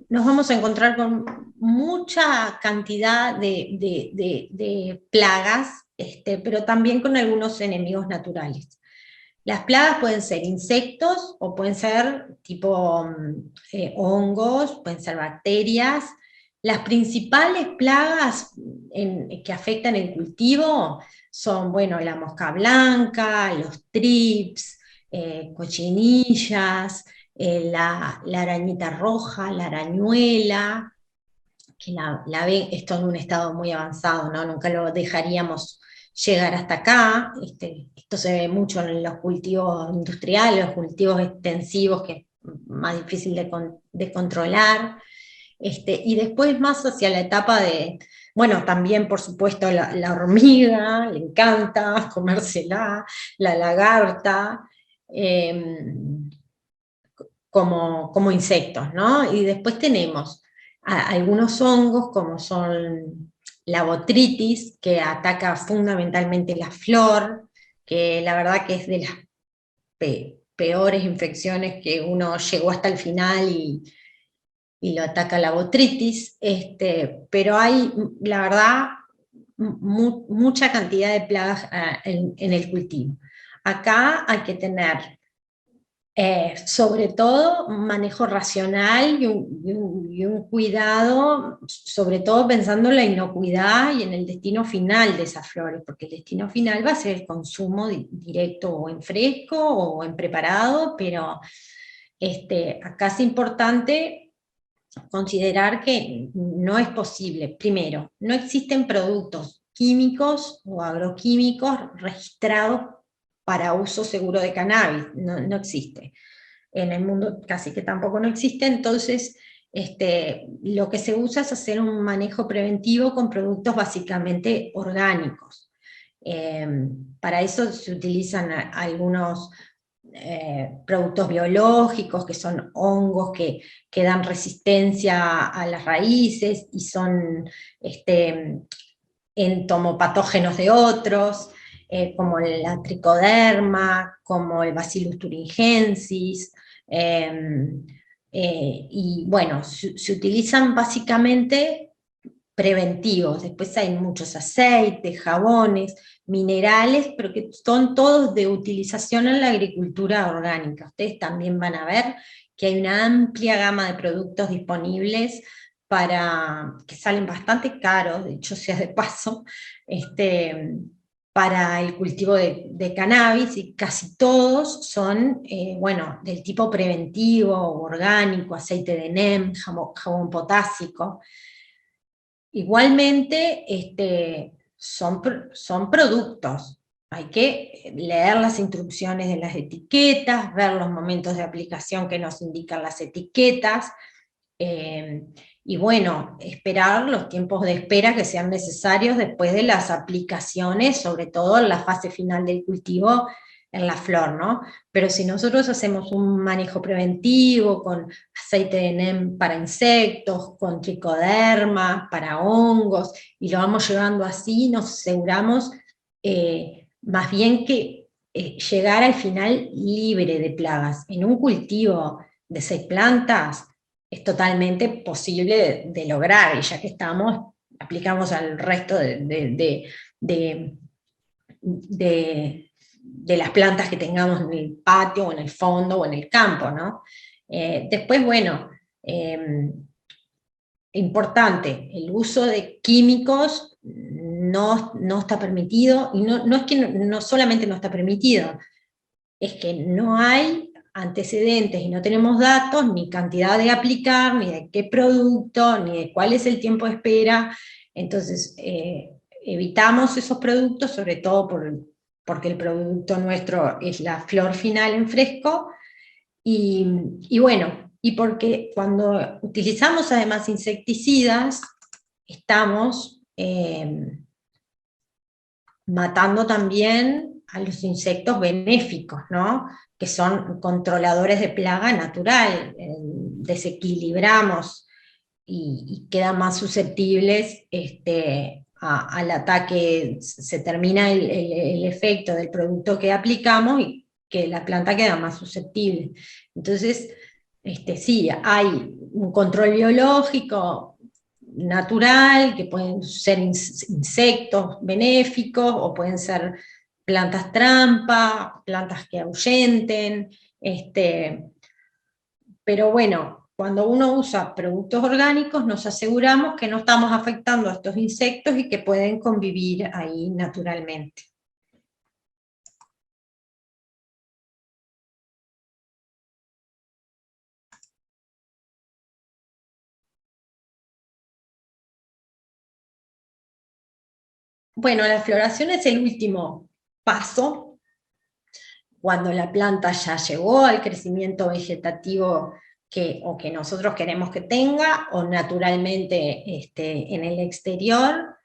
Nos vamos a encontrar con mucha cantidad de plagas, pero también con algunos enemigos naturales. Las plagas pueden ser insectos, o pueden ser tipo hongos, pueden ser bacterias. Las principales plagas que afectan el cultivo son, bueno, la mosca blanca, los trips, cochinillas, la arañita roja, la arañuela, que la ve esto en un estado muy avanzado, ¿no? Nunca lo dejaríamos llegar hasta acá. Esto se ve mucho en los cultivos industriales, los cultivos extensivos, que es más difícil de controlar. Y después más hacia la etapa de, bueno, también por supuesto la hormiga, le encanta comérsela, la lagarta, como insectos, ¿no? Y después tenemos algunos hongos, como son la botrytis, que ataca fundamentalmente la flor, que la verdad que es de las peores infecciones, que uno llegó hasta el final y lo ataca la botrytis, pero hay, la verdad, mucha cantidad de plagas en el cultivo. Acá hay que tener sobre todo un manejo racional y un cuidado, sobre todo pensando en la inocuidad y en el destino final de esas flores, porque el destino final va a ser el consumo directo, o en fresco o en preparado, pero acá es importante considerar que no es posible. Primero, no existen productos químicos o agroquímicos registrados para uso seguro de cannabis, no existe. En el mundo casi que tampoco no existe, entonces lo que se usa es hacer un manejo preventivo con productos básicamente orgánicos. Para eso se utilizan algunos productos biológicos, que son hongos que dan resistencia a las raíces y son entomopatógenos de otros, como la tricoderma, como el Bacillus thuringiensis, y bueno, se utilizan básicamente preventivos. Después hay muchos aceites, jabones, minerales, pero que son todos de utilización en la agricultura orgánica. Ustedes también van a ver que hay una amplia gama de productos disponibles que salen bastante caros, de hecho sea de paso, para el cultivo de cannabis, y casi todos son, bueno, del tipo preventivo, orgánico, aceite de NEM, jabón potásico. Igualmente, son productos. Hay que leer las instrucciones de las etiquetas, ver los momentos de aplicación que nos indican las etiquetas, y bueno, esperar los tiempos de espera que sean necesarios después de las aplicaciones, sobre todo en la fase final del cultivo, en la flor, ¿no? Pero si nosotros hacemos un manejo preventivo con aceite de neem para insectos, con tricoderma para hongos, y lo vamos llevando así, nos aseguramos más bien que llegar al final libre de plagas. En un cultivo de 6 plantas es totalmente posible de lograr, y ya que estamos, aplicamos al resto de las plantas que tengamos en el patio, o en el fondo, o en el campo, ¿no? Después, bueno, importante, el uso de químicos no está permitido, y no es que no solamente no está permitido, es que no hay antecedentes y no tenemos datos, ni cantidad de aplicar, ni de qué producto, ni de cuál es el tiempo de espera. Entonces, evitamos esos productos, sobre todo porque el producto nuestro es la flor final en fresco, y bueno, y porque cuando utilizamos además insecticidas, estamos matando también a los insectos benéficos, ¿no? Que son controladores de plaga natural. Desequilibramos y quedan más susceptibles al ataque. Se termina el efecto del producto que aplicamos y que la planta queda más susceptible. Entonces, sí, hay un control biológico natural, que pueden ser insectos benéficos, o pueden ser plantas trampa, plantas que ahuyenten, pero bueno, cuando uno usa productos orgánicos nos aseguramos que no estamos afectando a estos insectos y que pueden convivir ahí naturalmente. Bueno, la floración es el último paso, cuando la planta ya llegó al crecimiento vegetativo que nosotros queremos que tenga, o naturalmente en el exterior,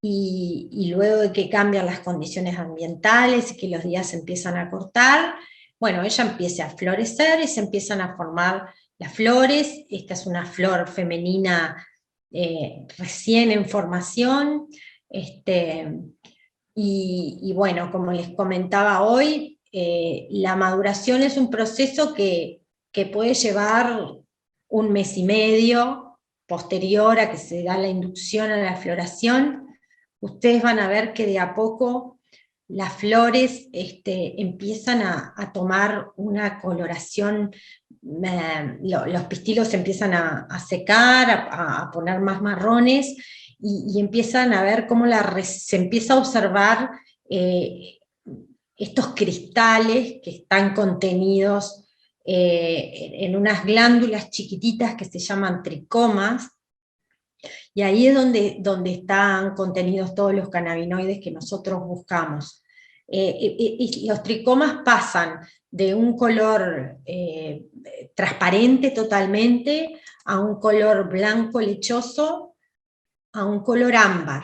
y luego de que cambian las condiciones ambientales y que los días se empiezan a cortar, bueno, ella empieza a florecer y se empiezan a formar las flores. Esta es una flor femenina recién en formación, y bueno, como les comentaba hoy, la maduración es un proceso que puede llevar 1 mes y medio, posterior a que se da la inducción a la floración. Ustedes van a ver que de a poco las flores empiezan a tomar una coloración, los pistilos se empiezan a secar, a poner más marrones, y empiezan a ver cómo se empieza a observar estos cristales que están contenidos en unas glándulas chiquititas que se llaman tricomas, y ahí es donde están contenidos todos los cannabinoides que nosotros buscamos. Y los tricomas pasan de un color transparente totalmente, a un color blanco lechoso, a un color ámbar.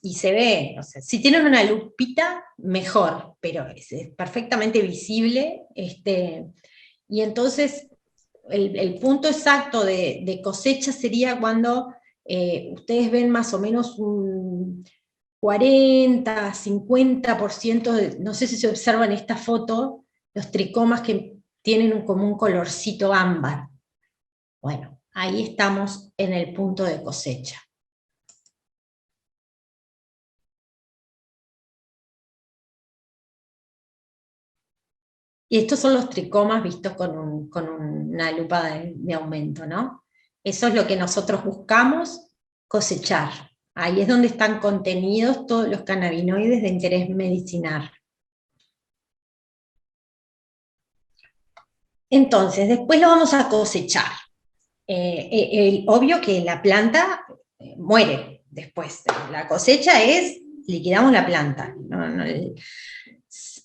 Y se ve, o sea, si tienen una lupita, mejor, pero es perfectamente visible. Y entonces el punto exacto de cosecha sería cuando ustedes ven más o menos un 40, 50%, no sé si se observa en esta foto, los tricomas que tienen como un colorcito ámbar. Bueno, ahí estamos en el punto de cosecha. Y estos son los tricomas vistos con una lupa de aumento, ¿no? Eso es lo que nosotros buscamos cosechar. Ahí es donde están contenidos todos los cannabinoides de interés medicinal. Entonces, después lo vamos a cosechar. Obvio que la planta muere después. La cosecha es, liquidamos la planta.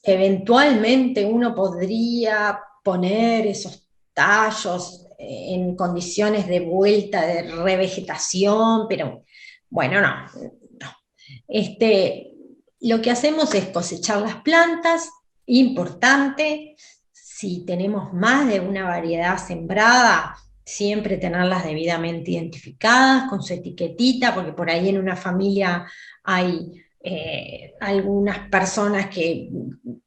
Eventualmente uno podría poner esos tallos en condiciones de vuelta, de revegetación, pero bueno, no. Lo que hacemos es cosechar las plantas, importante. Si tenemos más de una variedad sembrada, siempre tenerlas debidamente identificadas con su etiquetita, porque por ahí en una familia hay algunas personas que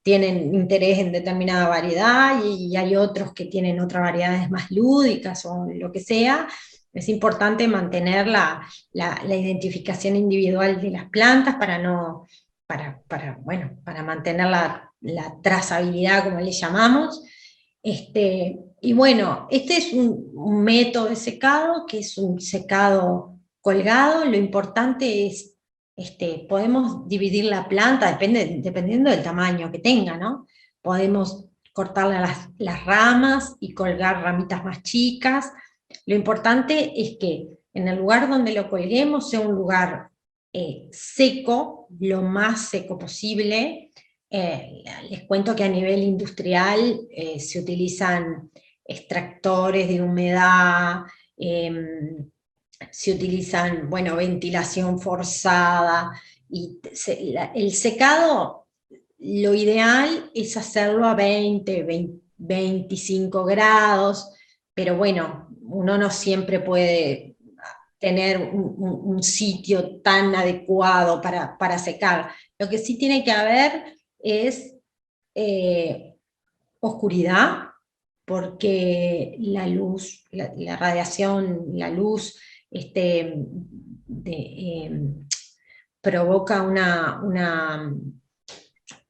tienen interés en determinada variedad y hay otros que tienen otras variedades más lúdicas o lo que sea. Es importante mantener la identificación individual de las plantas para mantener la trazabilidad, como le llamamos. Y bueno, este es un método de secado, que es un secado colgado. Lo importante es, podemos dividir la planta, dependiendo del tamaño que tenga, ¿no? Podemos cortarle las ramas y colgar ramitas más chicas. Lo importante es que en el lugar donde lo colguemos sea un lugar seco, lo más seco posible. Les cuento que a nivel industrial se utilizan extractores de humedad, se utilizan, bueno, ventilación forzada, y el secado, lo ideal es hacerlo a 25 grados, pero bueno, uno no siempre puede tener un sitio tan adecuado para secar. Lo que sí tiene que haber es oscuridad, porque la luz, la radiación, la luz, provoca una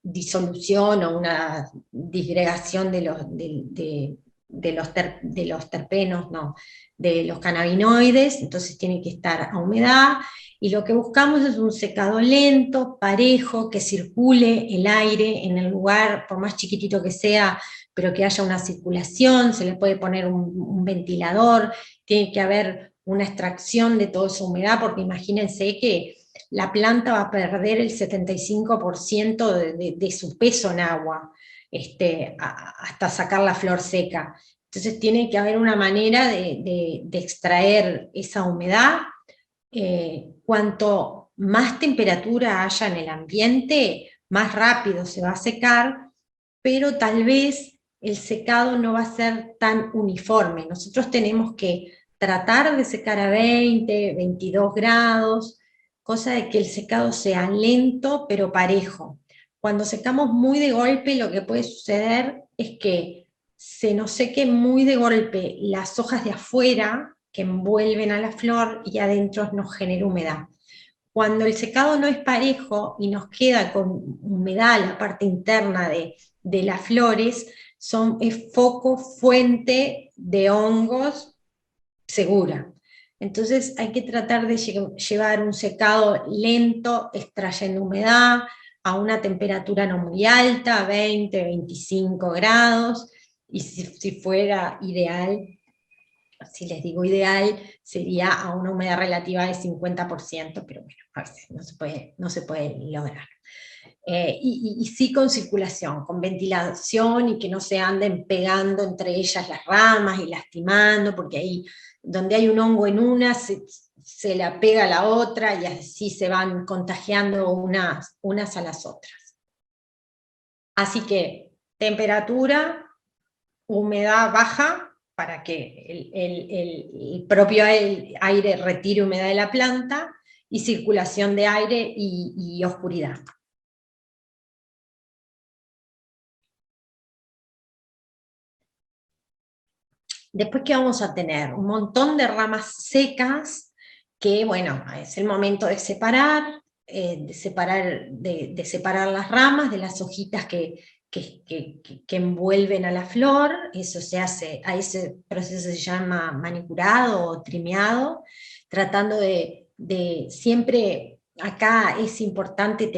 disolución o una disgregación de los terpenos, no, de los cannabinoides, entonces tiene que estar a humedad, y lo que buscamos es un secado lento, parejo, que circule el aire en el lugar, por más chiquitito que sea, pero que haya una circulación. Se le puede poner un ventilador, tiene que haber una extracción de toda esa humedad, porque imagínense que la planta va a perder el 75% de su peso en agua, hasta sacar la flor seca. Entonces tiene que haber una manera de extraer esa humedad. Cuanto más temperatura haya en el ambiente, más rápido se va a secar, pero tal vez el secado no va a ser tan uniforme. Nosotros tenemos que tratar de secar a 20, 22 grados, cosa de que el secado sea lento pero parejo. Cuando secamos muy de golpe, lo que puede suceder es que se nos seque muy de golpe las hojas de afuera que envuelven a la flor y adentro nos genera humedad. Cuando el secado no es parejo y nos queda con humedad la parte interna de las flores, es foco, fuente de hongos segura. Entonces hay que tratar de llevar un secado lento, extrayendo humedad, a una temperatura no muy alta, 20, 25 grados, y si fuera ideal, si les digo ideal, sería a una humedad relativa de 50%, pero bueno, a veces no se puede lograr. Y sí con circulación, con ventilación, y que no se anden pegando entre ellas las ramas y lastimando, porque ahí donde hay un hongo en una, se la pega a la otra, y así se van contagiando unas a las otras. Así que temperatura, humedad baja, para que el propio aire retire humedad de la planta, y circulación de aire y oscuridad. Después, ¿qué vamos a tener? Un montón de ramas secas, que bueno, es el momento de separar, de separar las ramas de las hojitas que envuelven a la flor. Eso se hace, a ese proceso se llama manicurado o trimeado, tratando de siempre, acá es importante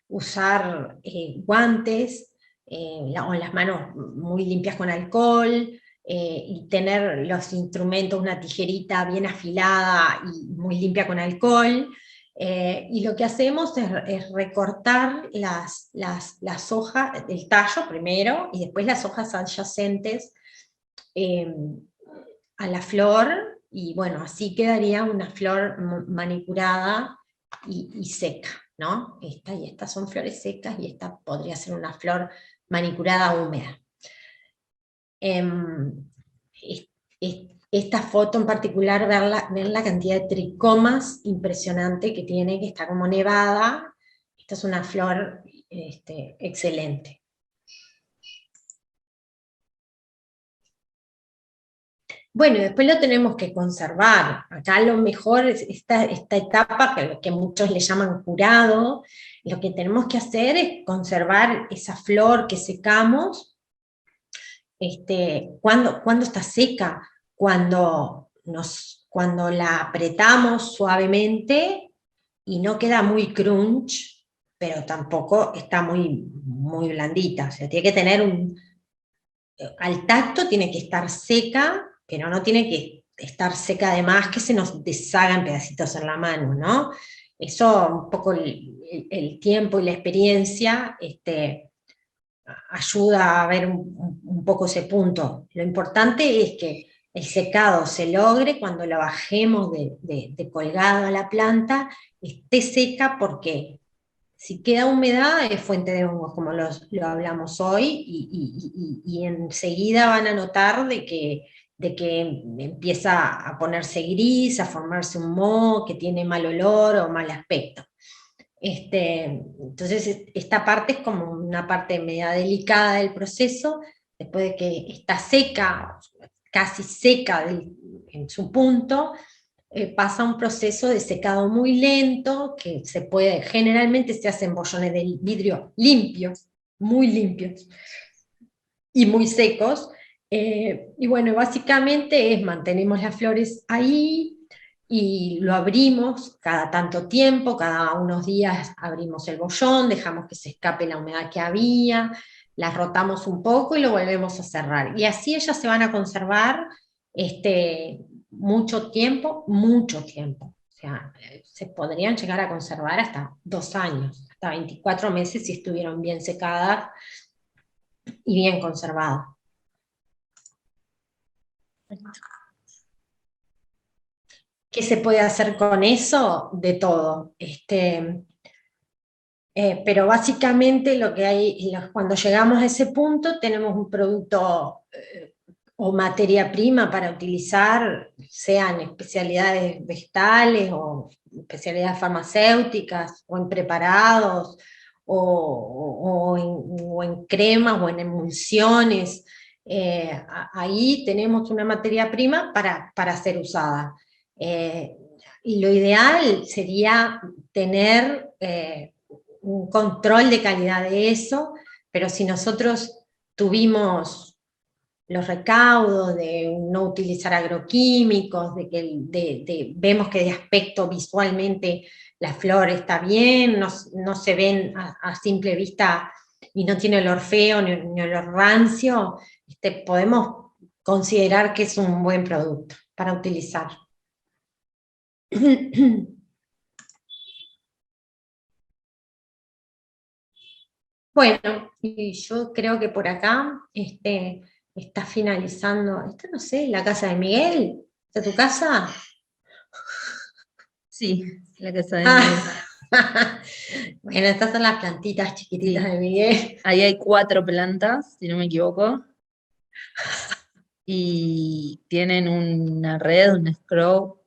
usar guantes, o las manos muy limpias con alcohol, y tener los instrumentos, una tijerita bien afilada y muy limpia con alcohol. Y lo que hacemos es recortar las hojas, el tallo primero, y después las hojas adyacentes a la flor, y bueno, así quedaría una flor manicurada y seca. ¿no? Esta y estas son flores secas y esta podría ser una flor manicurada húmeda. Esta foto en particular, ver la cantidad de tricomas impresionante que tiene, que está como nevada. Esta es una flor excelente. Bueno, después lo tenemos que conservar. Acá lo mejor es esta etapa, que muchos le llaman curado. Lo que tenemos que hacer es conservar esa flor que secamos. ¿Cuándo está seca? Cuando la apretamos suavemente y no queda muy crunch, pero tampoco está muy, muy blandita. O sea, tiene que tener al tacto tiene que estar seca, pero no tiene que estar seca de más que se nos deshagan pedacitos en la mano, ¿no? Eso, un poco el tiempo y la experiencia ayuda a ver un poco ese punto. Lo importante es que el secado se logre cuando la bajemos de colgado a la planta, esté seca, porque si queda humedad es fuente de hongos, como lo hablamos hoy, y enseguida van a notar de que empieza a ponerse gris, a formarse un moho, que tiene mal olor o mal aspecto. Entonces esta parte es como una parte media delicada del proceso. Después de que está seca, casi seca en su punto, pasa un proceso de secado muy lento, que generalmente se hacen bollones de vidrio limpios, muy limpios y muy secos. Y bueno, básicamente mantenemos las flores ahí y lo abrimos cada tanto tiempo, cada unos días abrimos el bollón, dejamos que se escape la humedad que había, las rotamos un poco y lo volvemos a cerrar. Y así ellas se van a conservar mucho tiempo. O sea, se podrían llegar a conservar hasta 2 años, hasta 24 meses si estuvieron bien secadas y bien conservadas. ¿Qué se puede hacer con eso? De todo. Pero básicamente lo que hay, cuando llegamos a ese punto, tenemos un producto o materia prima para utilizar, sean especialidades vegetales o especialidades farmacéuticas, o en preparados, o en cremas, o en emulsiones. Ahí tenemos una materia prima para ser usada. Y lo ideal sería tener un control de calidad de eso, pero si nosotros tuvimos los recaudos de no utilizar agroquímicos, vemos que de aspecto visualmente la flor está bien, no se ven a simple vista y no tiene olor feo ni olor rancio, podemos considerar que es un buen producto para utilizar. Bueno, y yo creo que por acá está finalizando, no sé, la casa de Miguel. ¿Está tu casa? Sí, la casa de Miguel. Bueno, estas son las plantitas chiquititas de Miguel. Ahí hay 4 plantas, si no me equivoco. Y tienen una red, un scrub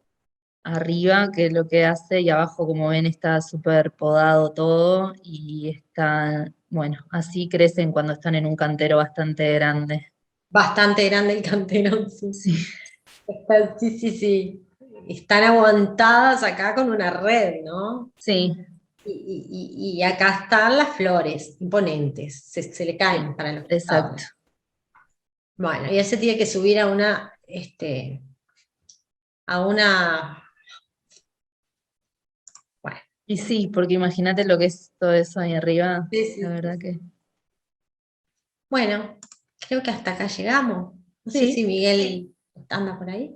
arriba, que es lo que hace, y abajo, como ven, está súper podado todo, y está, bueno, así crecen cuando están en un cantero bastante grande. Bastante grande el cantero, sí. Sí. Sí. Están aguantadas acá con una red, ¿no? Sí. Y acá están las flores imponentes, se le caen para los Exacto. costados. Bueno, y él se tiene que subir a una, bueno. Y sí, porque imagínate lo que es todo eso ahí arriba, Sí. la verdad que... Bueno, creo que hasta acá llegamos. No sé si Miguel anda por ahí.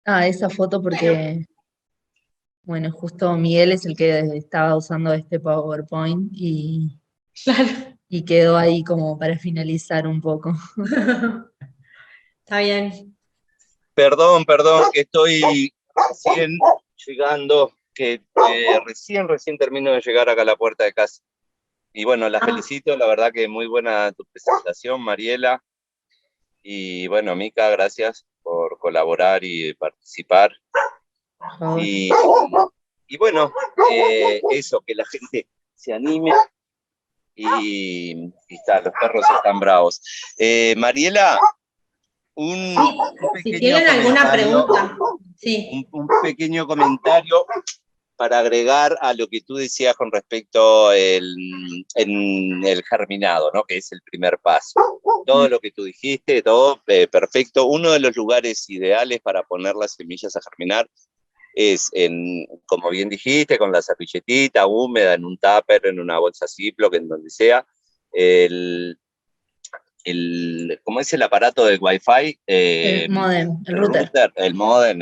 Esa foto porque, bueno, justo Miguel es el que estaba usando este PowerPoint y quedó ahí como para finalizar un poco. Está bien. Perdón, que estoy llegando, que recién termino de llegar acá a la puerta de casa. Y bueno, la felicito, la verdad que muy buena tu presentación, Mariela. Y bueno, Mica, gracias por colaborar y participar. Y bueno, eso, que la gente se anime. Y está, los perros están bravos. Mariela, un si pequeño tienen alguna comentario, pregunta. Sí. un pequeño comentario para agregar a lo que tú decías con respecto en el germinado, ¿no? Que es el primer paso. Todo lo que tú dijiste, todo perfecto. Uno de los lugares ideales para poner las semillas a germinar es, como bien dijiste, con la servilletita húmeda, en un tupper, en una bolsa Ziploc, en donde sea. ¿Cómo es el aparato del Wi-Fi? El modem, el router. El modem,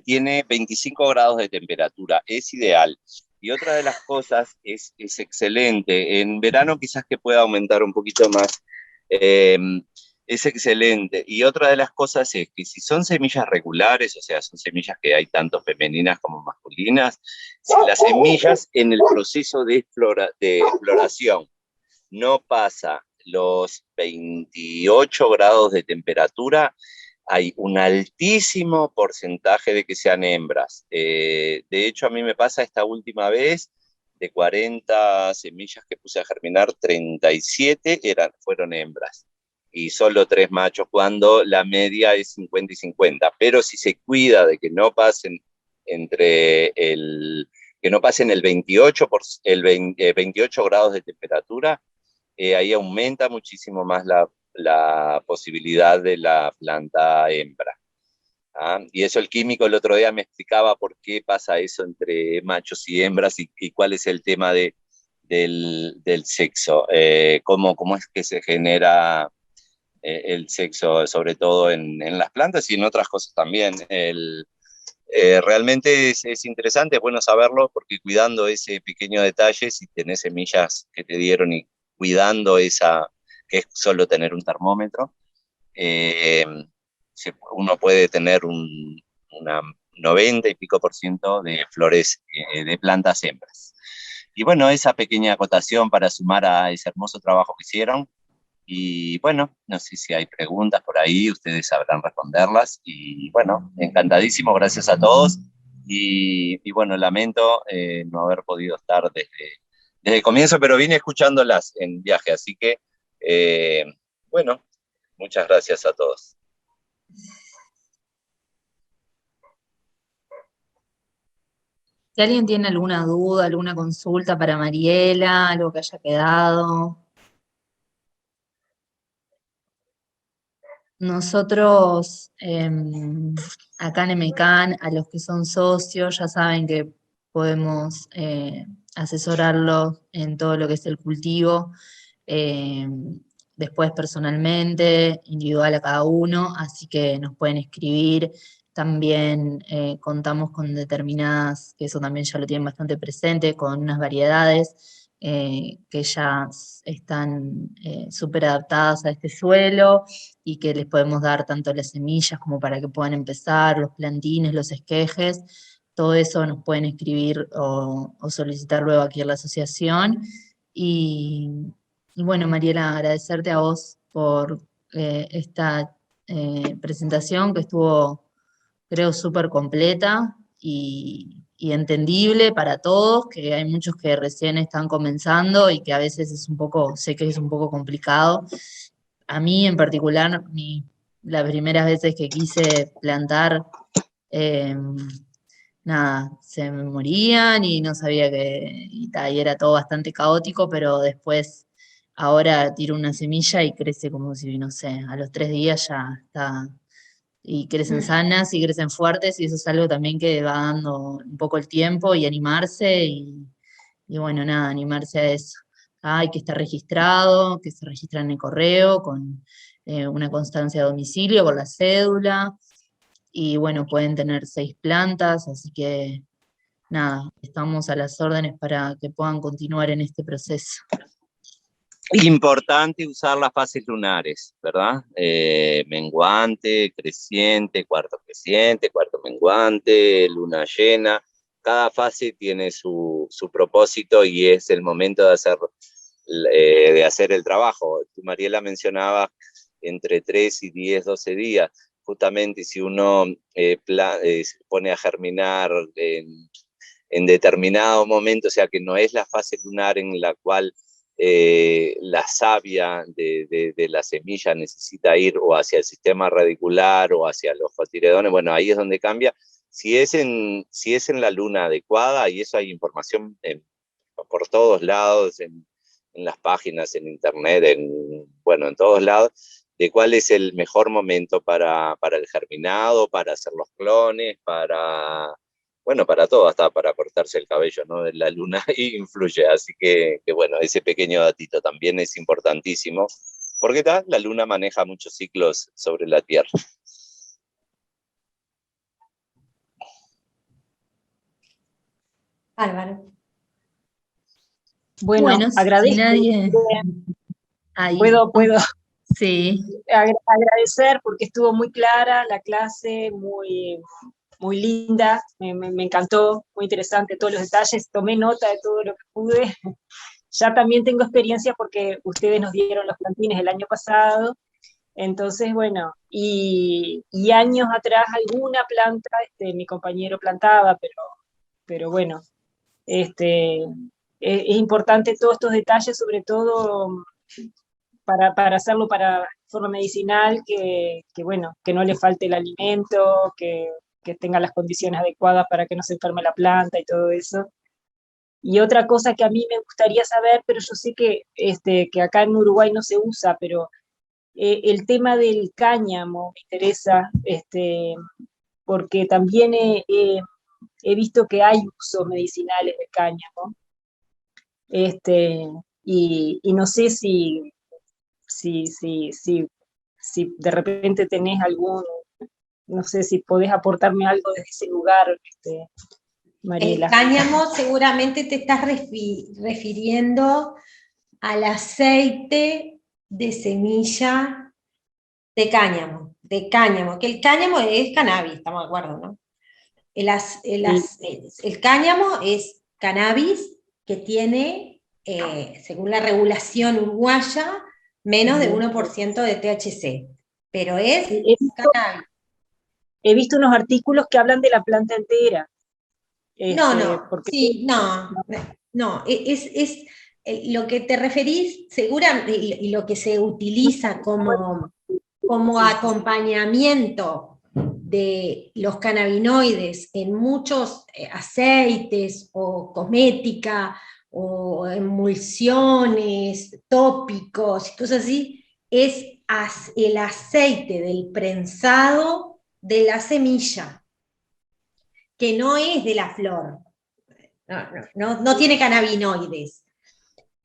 tiene 25 grados de temperatura, es ideal. Y otra de las cosas es excelente. En verano quizás que pueda aumentar un poquito más. Es excelente. Y otra de las cosas es que si son semillas regulares, o sea, son semillas que hay tanto femeninas como masculinas, si las semillas en el proceso de floración no pasa los 28 grados de temperatura, hay un altísimo porcentaje de que sean hembras. De hecho, a mí me pasa esta última vez, de 40 semillas que puse a germinar, 37 fueron hembras. Y solo 3 machos, cuando la media es 50 y 50. Pero si se cuida de que no pasen que no pasen el 28, 28 grados de temperatura, ahí aumenta muchísimo más la posibilidad de la planta hembra. ¿Ah? Y eso el químico el otro día me explicaba por qué pasa eso entre machos y hembras y cuál es el tema del sexo, cómo es que se genera el sexo, sobre todo en las plantas y en otras cosas también. Realmente es interesante, es bueno saberlo, porque cuidando ese pequeño detalle, si tenés semillas que te dieron y cuidando esa, que es solo tener un termómetro, uno puede tener una 90 y pico % de flores de plantas hembras. Y bueno, esa pequeña acotación para sumar a ese hermoso trabajo que hicieron. Y bueno, no sé si hay preguntas por ahí, ustedes sabrán responderlas. Y bueno, encantadísimo, gracias a todos. Y bueno, lamento no haber podido estar desde el comienzo, pero vine escuchándolas en viaje. Así que, bueno, muchas gracias a todos. Si alguien tiene alguna duda, alguna consulta para Mariela, algo que haya quedado. Nosotros, acá en Emecan, a los que son socios, ya saben que podemos asesorarlos en todo lo que es el cultivo, después personalmente, individual a cada uno, así que nos pueden escribir. También contamos con determinadas, que eso también ya lo tienen bastante presente, con unas variedades que ya están súper adaptadas a este suelo y que les podemos dar tanto las semillas como para que puedan empezar, los plantines, los esquejes. Todo eso nos pueden escribir o solicitar luego aquí en la asociación. Y bueno, Mariela, agradecerte a vos por esta presentación que estuvo, creo, súper completa y entendible para todos, que hay muchos que recién están comenzando y que a veces es un poco, sé que es un poco complicado. A mí en particular, las primeras veces que quise plantar, eh, nada, se me morían y no sabía y era todo bastante caótico, pero después ahora tiro una semilla y crece como si, no sé, a los 3 días ya está, y crecen sanas y crecen fuertes, y eso es algo también que va dando un poco el tiempo y animarse, y bueno, nada, animarse a eso. Hay que estar registrado, que se registra en el correo, con una constancia de domicilio, con la cédula, y bueno, pueden tener 6 plantas, así que nada, estamos a las órdenes para que puedan continuar en este proceso. Importante usar las fases lunares, ¿verdad? Menguante, creciente, cuarto menguante, luna llena. Cada fase tiene su propósito y es el momento de hacer el trabajo. Tú, Mariela, mencionabas entre 3 y 10, 12 días. Justamente si uno se pone a germinar en determinado momento, o sea que no es la fase lunar en la cual la savia de la semilla necesita ir o hacia el sistema radicular o hacia los cotiledones, bueno, ahí es donde cambia. Si es en la luna adecuada, y eso hay información por todos lados, en las páginas, en internet, en todos lados, de cuál es el mejor momento para el germinado, para hacer los clones, para todo, hasta para cortarse el cabello, ¿no? La luna influye, así que bueno, ese pequeño datito también es importantísimo, porque la luna maneja muchos ciclos sobre la Tierra. Álvaro. Bueno, si agradezco. nadie... Ahí. Puedo Sí. agradecer porque estuvo muy clara la clase, muy linda, me encantó, muy interesante todos los detalles, tomé nota de todo lo que pude. Ya también tengo experiencia porque ustedes nos dieron los plantines el año pasado, entonces bueno, y años atrás alguna planta, mi compañero plantaba, pero bueno, es importante todos estos detalles, sobre todo para hacerlo para forma medicinal, que bueno, que no le falte el alimento, que tenga las condiciones adecuadas para que no se enferme la planta y todo eso. Y otra cosa que a mí me gustaría saber, pero yo sé que acá en Uruguay no se usa, pero el tema del cáñamo me interesa, porque también he visto que hay usos medicinales del cáñamo, y no sé si de repente tenés no sé si podés aportarme algo desde ese lugar, Mariela. El cáñamo seguramente te estás refiriendo al aceite de semilla de cáñamo, que el cáñamo es cannabis, estamos de acuerdo, ¿no? El cáñamo es cannabis que tiene, según la regulación uruguaya, menos de 1% de THC, pero es cannabis. He visto unos artículos que hablan de la planta entera. Es lo que te referís, seguramente, y lo que se utiliza como acompañamiento de los cannabinoides en muchos aceites o cosmética o emulsiones, tópicos y cosas así, es el aceite del prensado de la semilla, que no es de la flor, no tiene cannabinoides.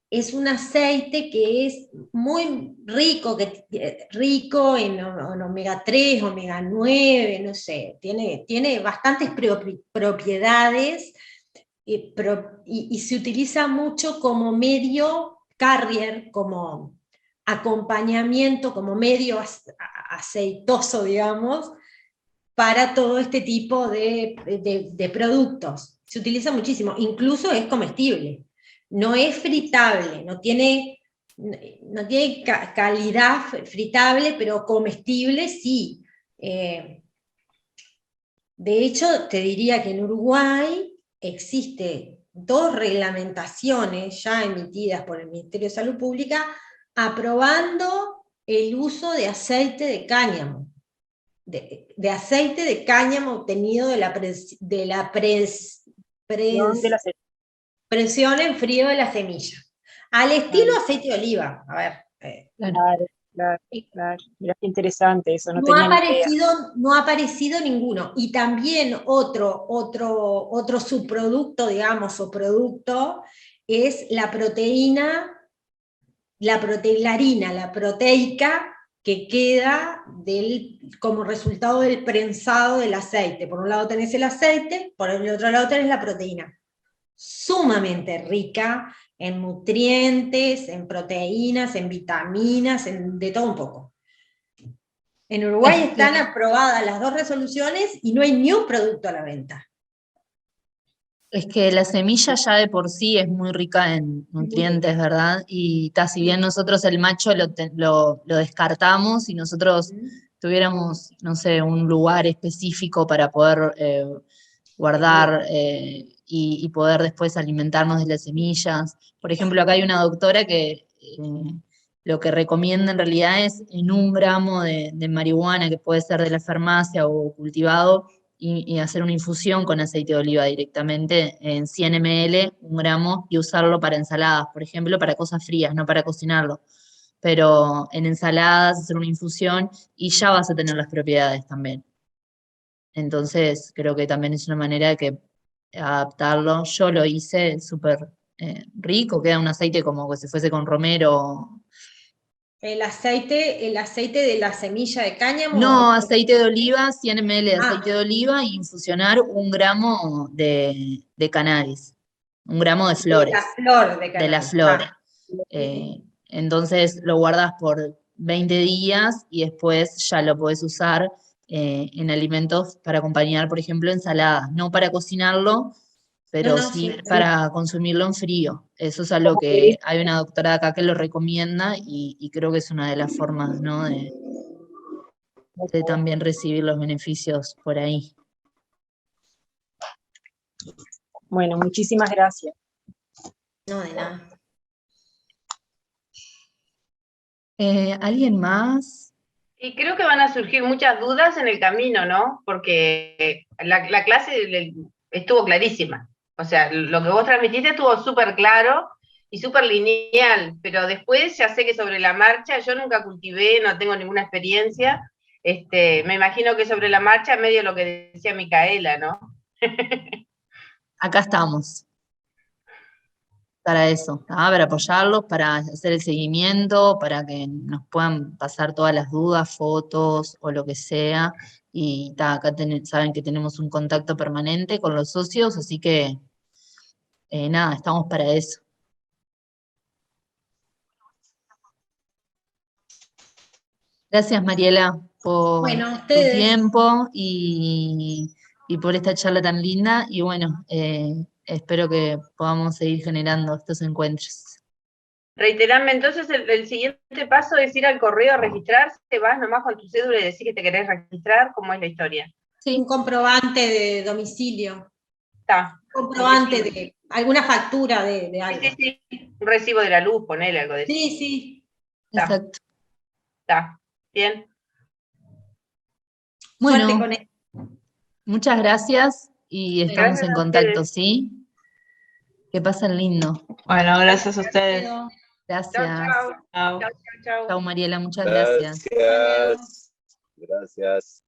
Es un aceite que es muy rico en omega 3, omega 9, no sé, tiene bastantes propiedades y se utiliza mucho como medio carrier, como acompañamiento, como medio aceitoso, digamos, para todo este tipo de productos. Se utiliza muchísimo, incluso es comestible. No es fritable, no tiene calidad fritable, pero comestible sí. De hecho, te diría que en Uruguay existe 2 reglamentaciones ya emitidas por el Ministerio de Salud Pública aprobando el uso de aceite de cáñamo. De aceite de cáñamo obtenido de la presión en frío de la semilla. Al estilo aceite de oliva. A ver. Claro. Mira, qué interesante eso, no ha aparecido ninguno. Y también otro subproducto, digamos, o producto, es la proteína, la proteilarina, la proteica, que queda como resultado del prensado del aceite. Por un lado tenés el aceite, por el otro lado tenés la proteína. sumamente rica en nutrientes, en proteínas, en vitaminas, de todo un poco. En Uruguay están aprobadas las 2 resoluciones y no hay ni un producto a la venta. Es que la semilla ya de por sí es muy rica en nutrientes, ¿verdad? Y si bien nosotros el macho lo descartamos y nosotros tuviéramos, no sé, un lugar específico para poder guardar y poder después alimentarnos de las semillas. Por ejemplo, acá hay una doctora que lo que recomienda en realidad es en 1 gramo de marihuana, que puede ser de la farmacia o cultivado, y hacer una infusión con aceite de oliva directamente en 100 ml, 1 gramo, y usarlo para ensaladas, por ejemplo, para cosas frías, no para cocinarlo. Pero en ensaladas, hacer una infusión y ya vas a tener las propiedades también. Entonces, creo que también es una manera de adaptarlo. Yo lo hice súper rico, queda un aceite como que se fuese con romero. ¿El aceite de la semilla de cáñamo? No, aceite de oliva, 100 ml de aceite de oliva y infusionar 1 gramo de cannabis, 1 gramo de flores. De la flor de cannabis. De la flor. Entonces lo guardas por 20 días y después ya lo podés usar en alimentos para acompañar, por ejemplo, ensaladas. No para cocinarlo, pero sí para consumirlo en frío. Eso es algo que hay una doctora acá que lo recomienda y creo que es una de las formas, ¿no?, de también recibir los beneficios por ahí. Bueno, muchísimas gracias. No, de nada. ¿Alguien más? Y creo que van a surgir muchas dudas en el camino, ¿no? Porque la clase estuvo clarísima. O sea, lo que vos transmitiste estuvo súper claro y súper lineal, pero después ya sé que sobre la marcha, yo nunca cultivé, no tengo ninguna experiencia, me imagino que sobre la marcha medio lo que decía Micaela, ¿no? Acá estamos. Para eso, para apoyarlos, para hacer el seguimiento, para que nos puedan pasar todas las dudas, fotos o lo que sea. Y acá saben que tenemos un contacto permanente con los socios, así que nada, estamos para eso. Gracias, Mariela, por tu tiempo y por esta charla tan linda. Y bueno, espero que podamos seguir generando estos encuentros. Reiterame, entonces el siguiente paso es ir al correo a registrarse, vas nomás con tu cédula y decís que te querés registrar, ¿cómo es la historia? Sí. Un comprobante de domicilio. Está. Comprobante de alguna factura de algo. Sí, un recibo de la luz, ponele algo de eso. Sí. Exacto. Está, bien. Bueno, muchas gracias y estamos en contacto, ¿sí? Que pasen lindo. Bueno, gracias a ustedes. Gracias. Chao. Chao, Mariela, muchas gracias. Gracias.